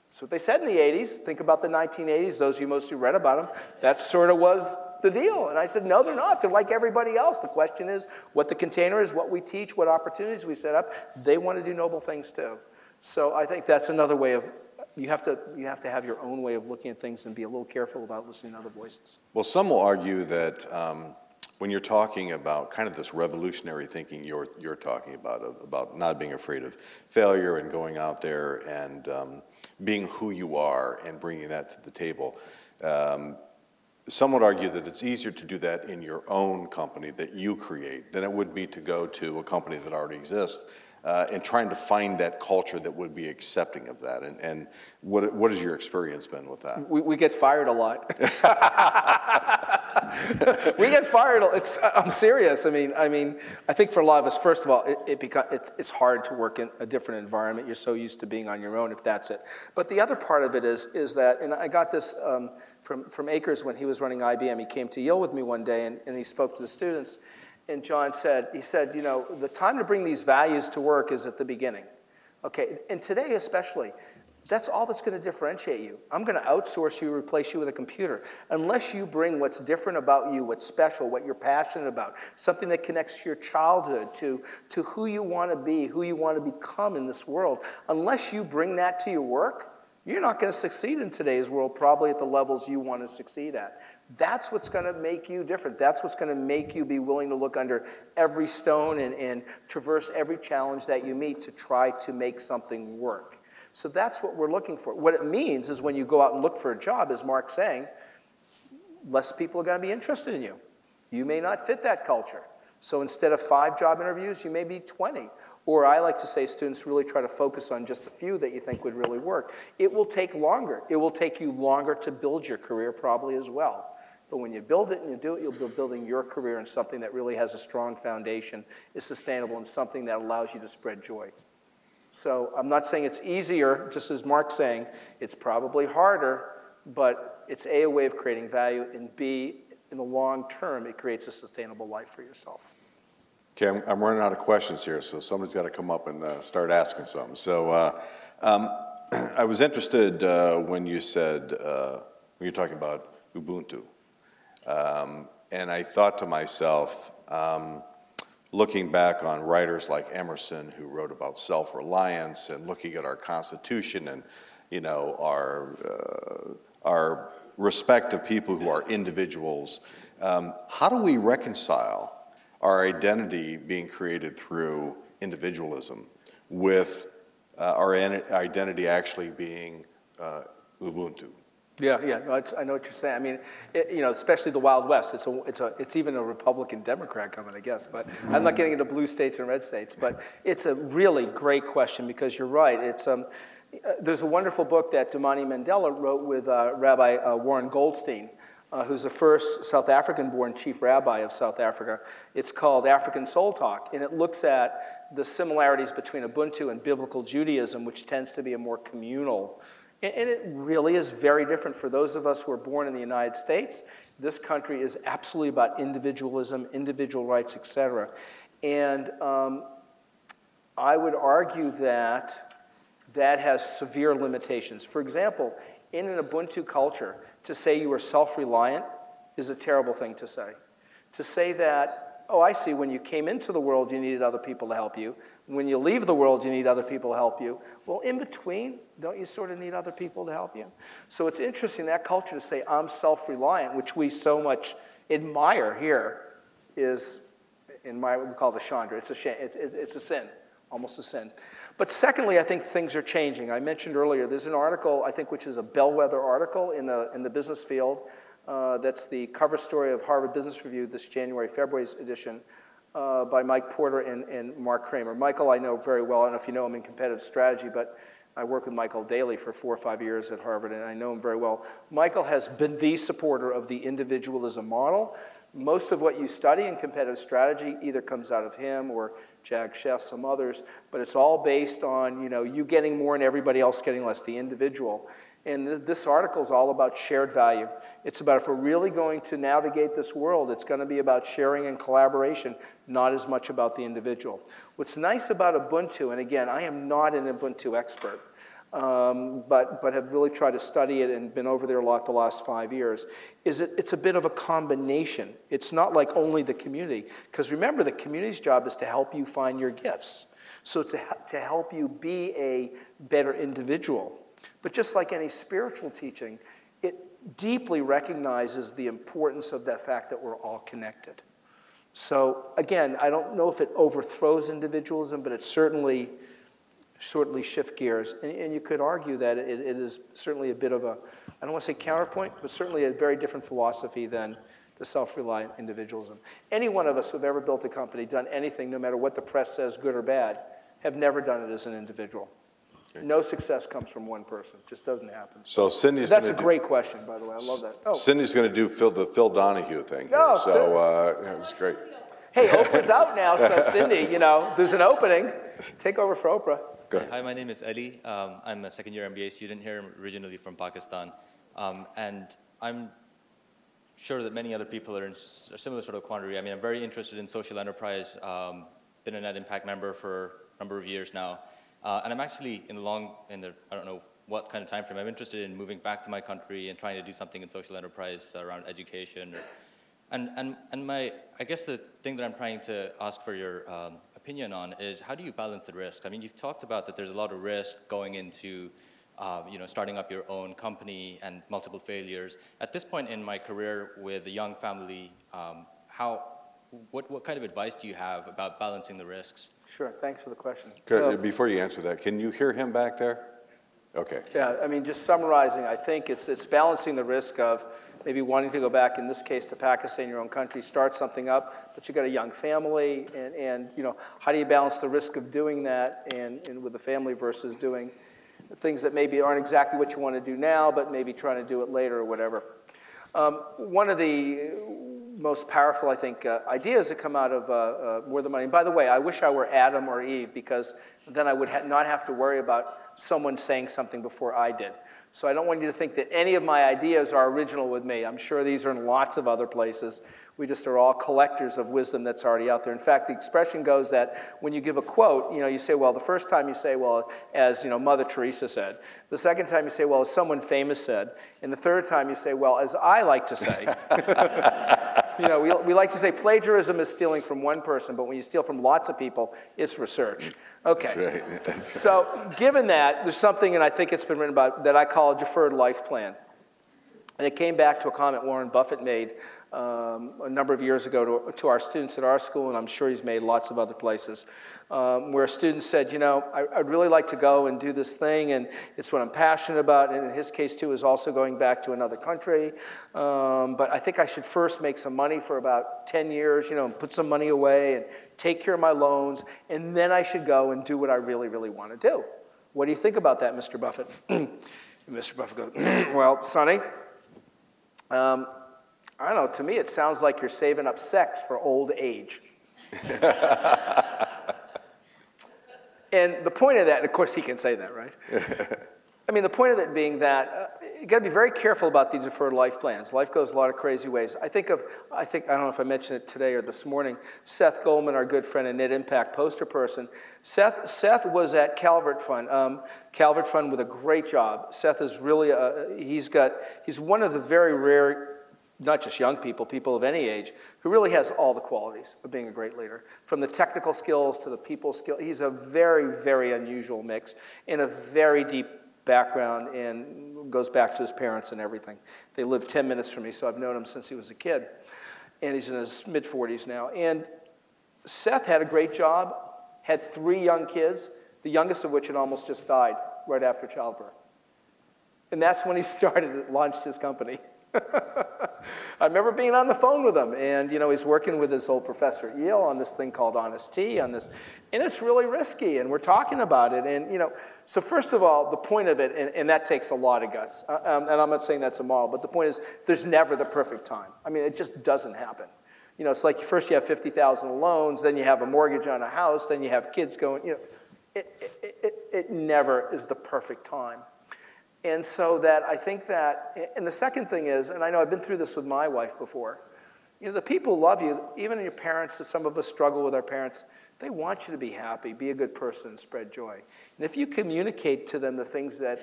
That's what they said in the 80s. Think about the 1980s, those of you mostly read about them. That sort of was the deal. And I said, no, they're not. They're like everybody else. The question is what the container is, what we teach, what opportunities we set up. They want to do noble things too. So I think that's another way of, you have to have your own way of looking at things and be a little careful about listening to other voices. Well, some will argue that when you're talking about kind of this revolutionary thinking you're talking about not being afraid of failure and going out there and being who you are and bringing that to the table, some would argue that it's easier to do that in your own company that you create than it would be to go to a company that already exists and trying to find that culture that would be accepting of that. And what has your experience been with that? We get fired a lot. We get fired. I'm serious. I mean, I think for a lot of us, first of all, it's hard to work in a different environment. You're so used to being on your own, if that's it. But the other part of it is that, and I got this from Akers when he was running IBM. He came to Yale with me one day, and he spoke to the students. And John said, the time to bring these values to work is at the beginning. Okay, and today especially, that's all that's going to differentiate you. I'm going to outsource you, replace you with a computer. Unless you bring what's different about you, what's special, what you're passionate about, something that connects to your childhood, to who you want to be, who you want to become in this world. Unless you bring that to your work, you're not going to succeed in today's world probably at the levels you want to succeed at. That's what's going to make you different. That's what's going to make you be willing to look under every stone and traverse every challenge that you meet to try to make something work. So that's what we're looking for. What it means is when you go out and look for a job, as Mark's saying, less people are going to be interested in you. You may not fit that culture. So instead of 5 job interviews, you may be 20. Or I like to say students really try to focus on just a few that you think would really work. It will take longer. It will take you longer to build your career probably as well. But when you build it and you do it, you'll be building your career in something that really has a strong foundation, is sustainable, and something that allows you to spread joy. So I'm not saying it's easier, just as Mark's saying, it's probably harder, but it's A, a way of creating value, and B, in the long term, it creates a sustainable life for yourself. Okay, I'm running out of questions here, so somebody's got to come up and start asking some. So I was interested when you said, when you're talking about Ubuntu. And I thought to myself, looking back on writers like Emerson who wrote about self-reliance and looking at our Constitution and, you know, our respective people who are individuals, how do we reconcile our identity being created through individualism with our identity actually being Ubuntu? Yeah, no, I know what you're saying. I mean, you know, especially the Wild West. It's even a Republican Democrat coming, I guess. But I'm not getting into blue states and red states. But it's a really great question because you're right. It's there's a wonderful book that Damani Mandela wrote with Rabbi Warren Goldstein, who's the first South African-born chief rabbi of South Africa. It's called African Soul Talk, and it looks at the similarities between Ubuntu and biblical Judaism, which tends to be a more communal. And it really is very different for those of us who are born in the United States. This country is absolutely about individualism, individual rights, etc. And I would argue that that has severe limitations. For example, in an Ubuntu culture, to say you are self-reliant is a terrible thing to say. To say that, oh, I see, when you came into the world, you needed other people to help you. When you leave the world, you need other people to help you. Well, in between, don't you sort of need other people to help you? So it's interesting, that culture to say, I'm self-reliant, which we so much admire here, is, in my, we call it a chandra. It's a sin, almost a sin. But secondly, I think things are changing. I mentioned earlier, there's an article, I think, which is a bellwether article in the business field. That's the cover story of Harvard Business Review, this January-February's edition, by Mike Porter and Mark Kramer. Michael I know very well. I don't know if you know him in competitive strategy, but I worked with Michael daily for 4 or 5 years at Harvard, and I know him very well. Michael has been the supporter of the individualism model. Most of what you study in competitive strategy either comes out of him or Jag Sheff, some others, but it's all based on, you know, you getting more and everybody else getting less, the individual. And this article is all about shared value. It's about, if we're really going to navigate this world, it's going to be about sharing and collaboration, not as much about the individual. What's nice about Ubuntu, and again, I am not an Ubuntu expert, but have really tried to study it and been over there a lot the last 5 years, is it's a bit of a combination. It's not like only the community. Because remember, the community's job is to help you find your gifts. So it's to help you be a better individual. But just like any spiritual teaching, it deeply recognizes the importance of that fact that we're all connected. So again, I don't know if it overthrows individualism, but it certainly shift gears. And you could argue that it is certainly a bit of a, I don't want to say counterpoint, but certainly a very different philosophy than the self-reliant individualism. Any one of us who've ever built a company, done anything, no matter what the press says, good or bad, have never done it as an individual. Okay. No success comes from one person. It just doesn't happen. So Cindy's That's a great question, by the way. I love that. Oh. Cindy's going to do the Phil Donahue thing. Oh, so it was great. Hey, Oprah's out now, so Cindy, you know, there's an opening. Take over for Oprah. Hi, my name is Ali. I'm a second-year MBA student here, originally from Pakistan. And I'm sure that many other people are in a similar sort of quandary. I mean, I'm very interested in social enterprise, been a Net Impact member for a number of years now. And I'm actually I don't know what kind of time frame, I'm interested in moving back to my country and trying to do something in social enterprise around education. I guess the thing that I'm trying to ask for your opinion on is, how do you balance the risks? I mean, you've talked about that there's a lot of risk going into starting up your own company and multiple failures. At this point in my career with a young family, what kind of advice do you have about balancing the risks? Sure, thanks for the question. Before you answer that, can you hear him back there? Okay. Yeah, I mean, just summarizing, I think it's balancing the risk of maybe wanting to go back, in this case, to Pakistan, your own country, start something up, but you got a young family, and how do you balance the risk of doing that and with the family versus doing things that maybe aren't exactly what you want to do now, but maybe trying to do it later or whatever. One of the most powerful, I think, ideas that come out of More Than Money. And by the way, I wish I were Adam or Eve, because then I would not have to worry about someone saying something before I did. So I don't want you to think that any of my ideas are original with me. I'm sure these are in lots of other places. We just are all collectors of wisdom that's already out there. In fact, the expression goes that when you give a quote, you say, well, the first time you say, well, as Mother Teresa said. The second time you say, well, as someone famous said. And the third time you say, well, as I like to say. We like to say plagiarism is stealing from one person, but when you steal from lots of people, it's research. Okay. That's right. That's right. So given that, there's something, and I think it's been written about, that I call a deferred life plan. And it came back to a comment Warren Buffett made a number of years ago to our students at our school, and I'm sure he's made lots of other places, where a student said, I'd really like to go and do this thing, and it's what I'm passionate about, and in his case, too, is also going back to another country, but I think I should first make some money for about 10 years, and put some money away and take care of my loans, and then I should go and do what I really, really want to do. What do you think about that, Mr. Buffett? Mr. Buffett goes, well, Sonny, I don't know, to me it sounds like you're saving up sex for old age. And the point of that, and of course he can say that, right? I mean, the point of it being that you got to be very careful about these deferred life plans. Life goes a lot of crazy ways. I don't know if I mentioned it today or this morning, Seth Goldman, our good friend and Net Impact poster person. Seth was at Calvert Fund. Calvert Fund with a great job. Seth is really, he's one of the very rare, not just young people of any age, who really has all the qualities of being a great leader. From the technical skills to the people skills. He's a very, very unusual mix in a very deep background, and goes back to his parents and everything. They live 10 minutes from me, so I've known him since he was a kid. And he's in his mid-40s now. And Seth had a great job, had 3 young kids, the youngest of which had almost just died right after childbirth. And that's when he launched his company. I remember being on the phone with him, and he's working with his old professor at Yale on this thing called Honest Tea, and it's really risky, and we're talking about it, and so first of all, the point of it, and that takes a lot of guts, and I'm not saying that's immoral, but the point is, there's never the perfect time. I mean, it just doesn't happen. It's like first you have 50,000 loans, then you have a mortgage on a house, then you have kids going, it never is the perfect time. And so that I think that, and the second thing is, and I know I've been through this with my wife before, the people who love you, even your parents, some of us struggle with our parents, they want you to be happy, be a good person, and spread joy. And if you communicate to them the things that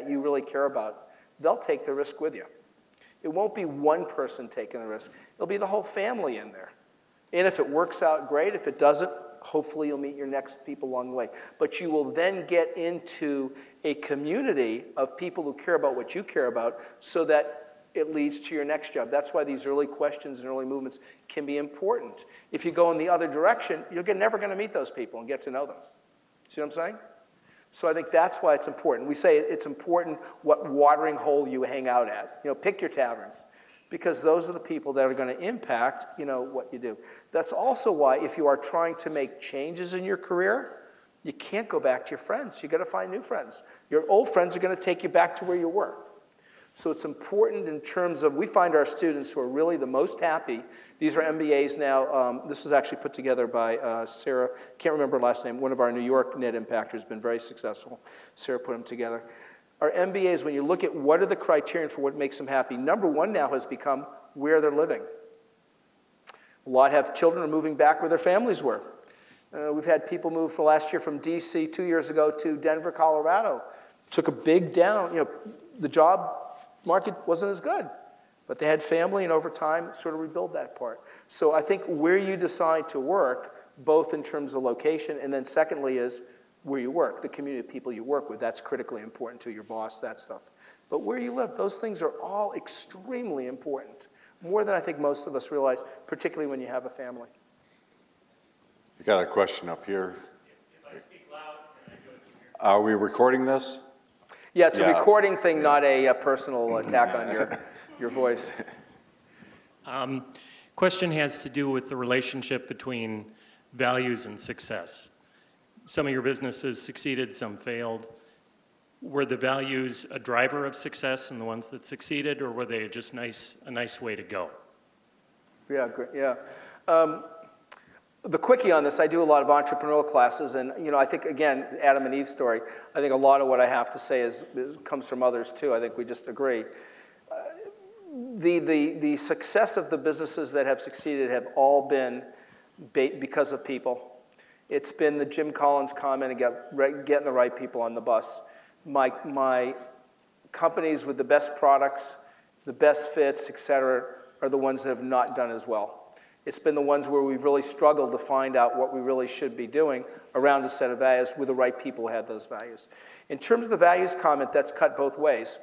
you really care about, they'll take the risk with you. It won't be one person taking the risk. It'll be the whole family in there. And if it works out, great. If it doesn't, hopefully you'll meet your next people along the way. But you will then get into a community of people who care about what you care about so that it leads to your next job. That's why these early questions and early movements can be important. If you go in the other direction, you're never going to meet those people and get to know them. See what I'm saying? So I think that's why it's important. We say it's important what watering hole you hang out at. Pick your taverns. Because those are the people that are going to impact, what you do. That's also why if you are trying to make changes in your career, you can't go back to your friends. You've got to find new friends. Your old friends are going to take you back to where you were. So it's important in terms of, we find our students who are really the most happy. These are MBAs now. This was actually put together by Sarah, can't remember her last name, one of our New York Net Impactors, been very successful. Sarah put them together. Our MBAs, when you look at what are the criterion for what makes them happy, number one now has become where they're living. A lot have children are moving back where their families were. We've had people move for last year from D.C. 2 years ago to Denver, Colorado. Took a big down. The job market wasn't as good, but they had family, and over time sort of rebuild that part. So I think where you decide to work, both in terms of location, and then secondly is where you work, the community of people you work with, that's critically important to your boss, that stuff. But where you live, those things are all extremely important, more than I think most of us realize, particularly when you have a family. You got a question up here. If I speak loud, can I do it from here? Are we recording this? Yeah, it's a Yeah. recording thing, not a personal attack on your voice. Question has to do with the relationship between values and success. Some of your businesses succeeded, some failed. Were the values a driver of success in the ones that succeeded, or were they just a nice way to go? Yeah, great. Yeah. The quickie on this, I do a lot of entrepreneurial classes, and I think, again, Adam and Eve story, I think a lot of what I have to say comes from others too. I think we just agree. The success of the businesses that have succeeded have all been because of people. It's been the Jim Collins comment of getting the right people on the bus. My companies with the best products, the best fits, et cetera, are the ones that have not done as well. It's been the ones where we've really struggled to find out what we really should be doing around a set of values with the right people who had those values. In terms of the values comment, that's cut both ways.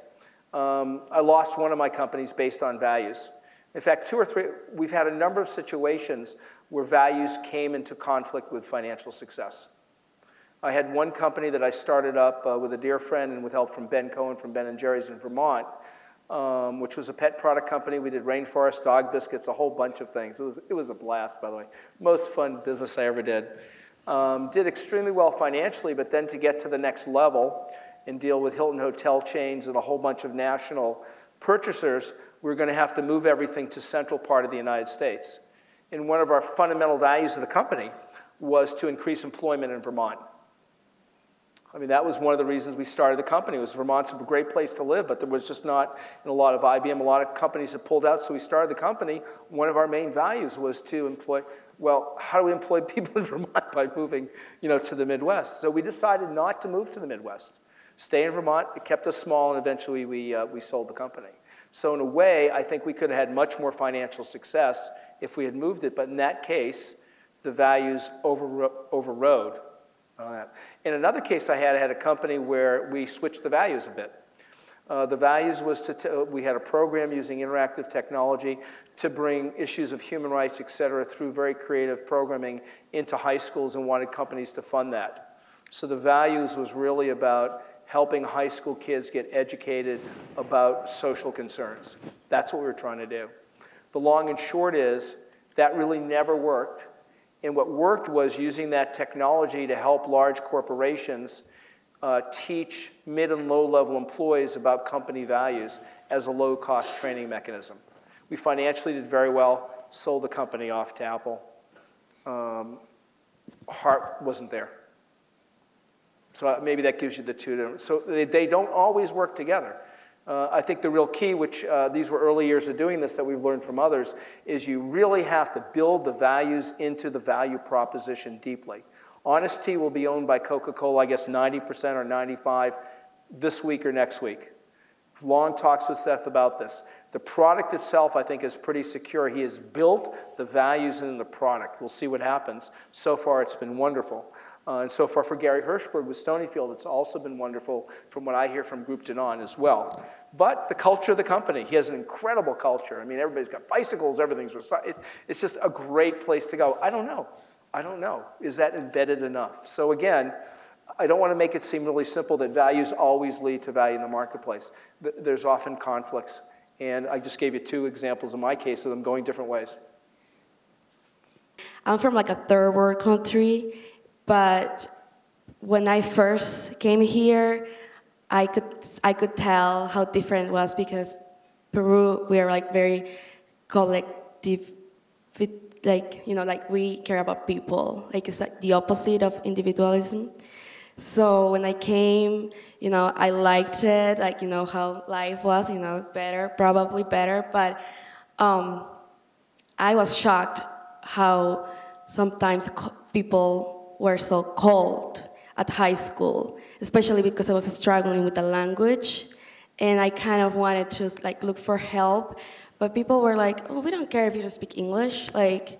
I lost one of my companies based on values. In fact, 2 or 3, we've had a number of situations where values came into conflict with financial success. I had one company that I started up with a dear friend and with help from Ben Cohen from Ben & Jerry's in Vermont, which was a pet product company. We did rainforest dog biscuits, a whole bunch of things. It was a blast, by the way. Most fun business I ever did. Did extremely well financially, but then to get to the next level and deal with Hilton hotel chains and a whole bunch of national purchasers, we're going to have to move everything to central part of the United States. And one of our fundamental values of the company was to increase employment in Vermont. I mean, that was one of the reasons we started the company. Was Vermont's a great place to live, but there was just not, in a lot of IBM, a lot of companies have pulled out, so we started the company. One of our main values was to employ, well, how do we employ people in Vermont by moving, to the Midwest? So we decided not to move to the Midwest. Stay in Vermont. It kept us small, and eventually we sold the company. So in a way, I think we could have had much more financial success if we had moved it, but in that case, the values overrode on that. In another case I had a company where we switched the values a bit. The values was we had a program using interactive technology to bring issues of human rights, et cetera, through very creative programming into high schools and wanted companies to fund that. So the values was really about helping high school kids get educated about social concerns. That's what we were trying to do. The long and short is that really never worked. And what worked was using that technology to help large corporations teach mid and low-level employees about company values as a low-cost training mechanism. We financially did very well, sold the company off to Apple. Heart wasn't there. So maybe that gives you the two. So they don't always work together. I think the real key, which these were early years of doing this that we've learned from others, is you really have to build the values into the value proposition deeply. Honest Tea will be owned by Coca-Cola, I guess 90% or 95% this week or next week. Long talks with Seth about this. The product itself, I think, is pretty secure. He has built the values in the product. We'll see what happens. So far, it's been wonderful. And so far for Gary Hirschberg with Stonyfield, it's also been wonderful from what I hear from Group Danone as well. But the culture of the company, he has an incredible culture. I mean, everybody's got bicycles, everything's, it's just a great place to go. I don't know. Is that embedded enough? So again, I don't want to make it seem really simple that values always lead to value in the marketplace. There's often conflicts. And I just gave you 2 examples in my case of them going different ways. I'm from like a third world country. But when I first came here, I could tell how different it was because Peru, we are like very collective, like we care about people. Like it's like the opposite of individualism. So when I came, I liked it, like how life was, better, probably better. But I was shocked how sometimes people were so cold at high school, especially because I was struggling with the language, and I kind of wanted to look for help, but people were like, "Oh, we don't care if you don't speak English. Like,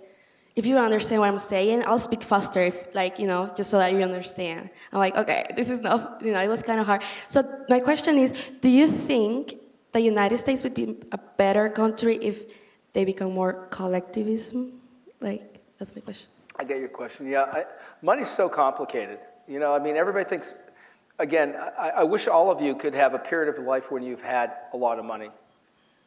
if you don't understand what I'm saying, I'll speak faster, if, like, just so that you understand. I'm like, okay, this is not, it was kind of hard. So my question is, do you think the United States would be a better country if they become more collectivism? Like, that's my question. I get your question. Yeah, money's so complicated. Everybody thinks, again, I wish all of you could have a period of life when you've had a lot of money.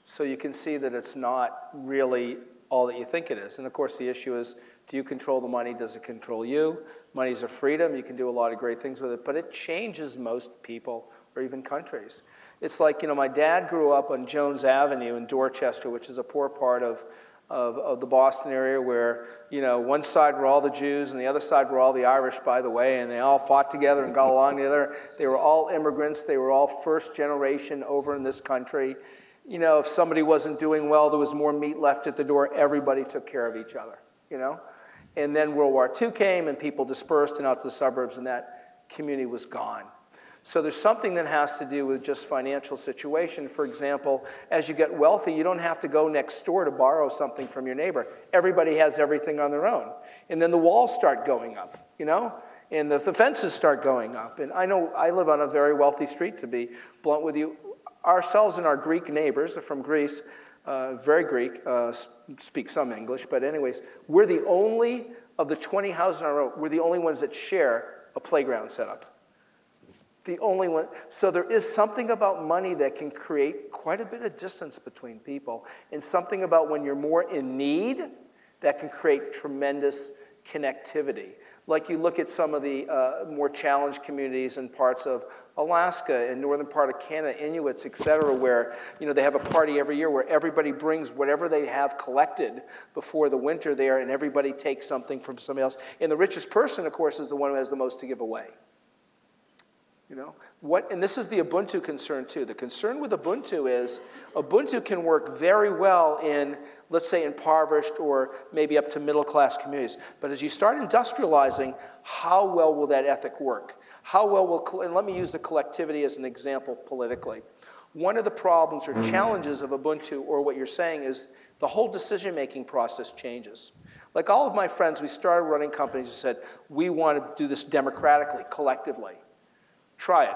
So you can see that it's not really all that you think it is. And of course the issue is, do you control the money? Does it control you? Money's a freedom. You can do a lot of great things with it, but it changes most people or even countries. It's like, my dad grew up on Jones Avenue in Dorchester, which is a poor part of the Boston area where, one side were all the Jews and the other side were all the Irish, by the way, and they all fought together and got along together. They were all immigrants. They were all first generation over in this country. If somebody wasn't doing well, there was more meat left at the door. Everybody took care of each other, And then World War II came and people dispersed and out to the suburbs and that community was gone. So there's something that has to do with just financial situation. For example, as you get wealthy, you don't have to go next door to borrow something from your neighbor. Everybody has everything on their own. And then the walls start going up, and the fences start going up. And I know I live on a very wealthy street, to be blunt with you. Ourselves and our Greek neighbors are from Greece, very Greek, speak some English, but anyways, we're the only, of the 20 houses on our road, we're the only ones that share a playground setup. The only one. So there is something about money that can create quite a bit of distance between people, and something about when you're more in need that can create tremendous connectivity. Like you look at some of the more challenged communities in parts of Alaska and northern part of Canada, Inuits, et cetera, where they have a party every year where everybody brings whatever they have collected before the winter there, and everybody takes something from somebody else. And the richest person, of course, is the one who has the most to give away. And this is the Ubuntu concern too. The concern with Ubuntu is Ubuntu can work very well in, let's say, impoverished or maybe up to middle class communities. But as you start industrializing, how well will that ethic work? How well will, and let me use the collectivity as an example politically. One of the problems or challenges of Ubuntu, or what you're saying, is the whole decision-making process changes. Like all of my friends, we started running companies who said, we want to do this democratically, collectively. Try it.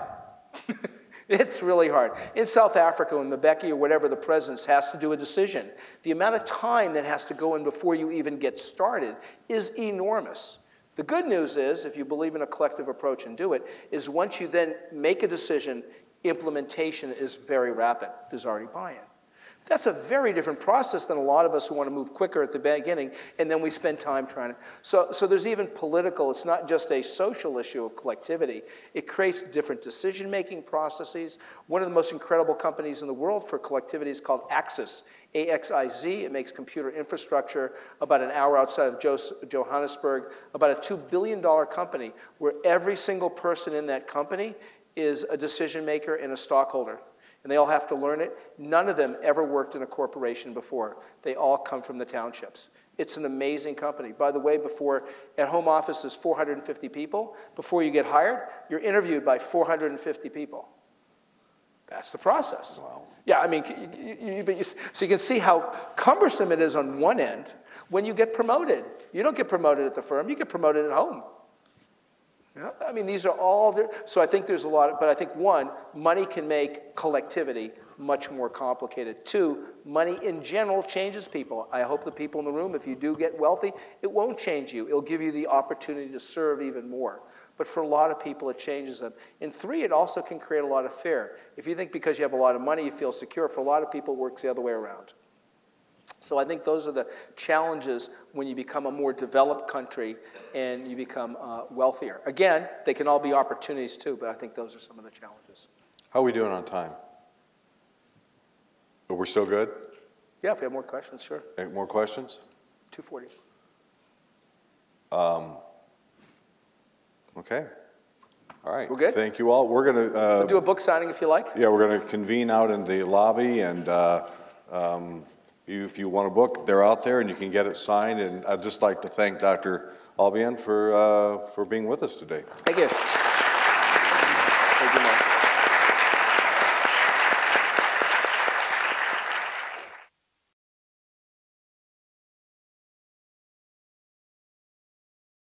It's really hard. In South Africa, when Mbeki or whatever the president has to do a decision, the amount of time that has to go in before you even get started is enormous. The good news is, if you believe in a collective approach and do it, is once you then make a decision, implementation is very rapid. There's already buy-in. That's a very different process than a lot of us who want to move quicker at the beginning, and then we spend time trying to. So there's even political. It's not just a social issue of collectivity. It creates different decision-making processes. One of the most incredible companies in the world for collectivity is called Axis, A-X-I-Z. It makes computer infrastructure about an hour outside of Johannesburg, about a $2 billion company where every single person in that company is a decision maker and a stockholder. And they all have to learn it. None of them ever worked in a corporation before. They all come from the townships. It's an amazing company. By the way, at home office is 450 people. Before you get hired, you're interviewed by 450 people. That's the process. Wow. Yeah, so you can see how cumbersome it is on one end when you get promoted. You don't get promoted at the firm, you get promoted at home. Yeah, these are all, so I think there's a lot, but I think one, money can make collectivity much more complicated. Two, money in general changes people. I hope the people in the room, if you do get wealthy, it won't change you. It'll give you the opportunity to serve even more. But for a lot of people, it changes them. And three, it also can create a lot of fear. If you think because you have a lot of money, you feel secure, for a lot of people, it works the other way around. So I think those are the challenges when you become a more developed country and you become wealthier. Again, they can all be opportunities too, but I think those are some of the challenges. How are we doing on time? We're still good? Yeah, if you have more questions, sure. Any more questions? 2:40. Okay. All right. We're good? Thank you all. We're going to... We'll do a book signing if you like. Yeah, we're going to convene out in the lobby, and if you want a book, they're out there, and you can get it signed. And I'd just like to thank Dr. Albion for being with us today. Thank you. Thank you, Mark.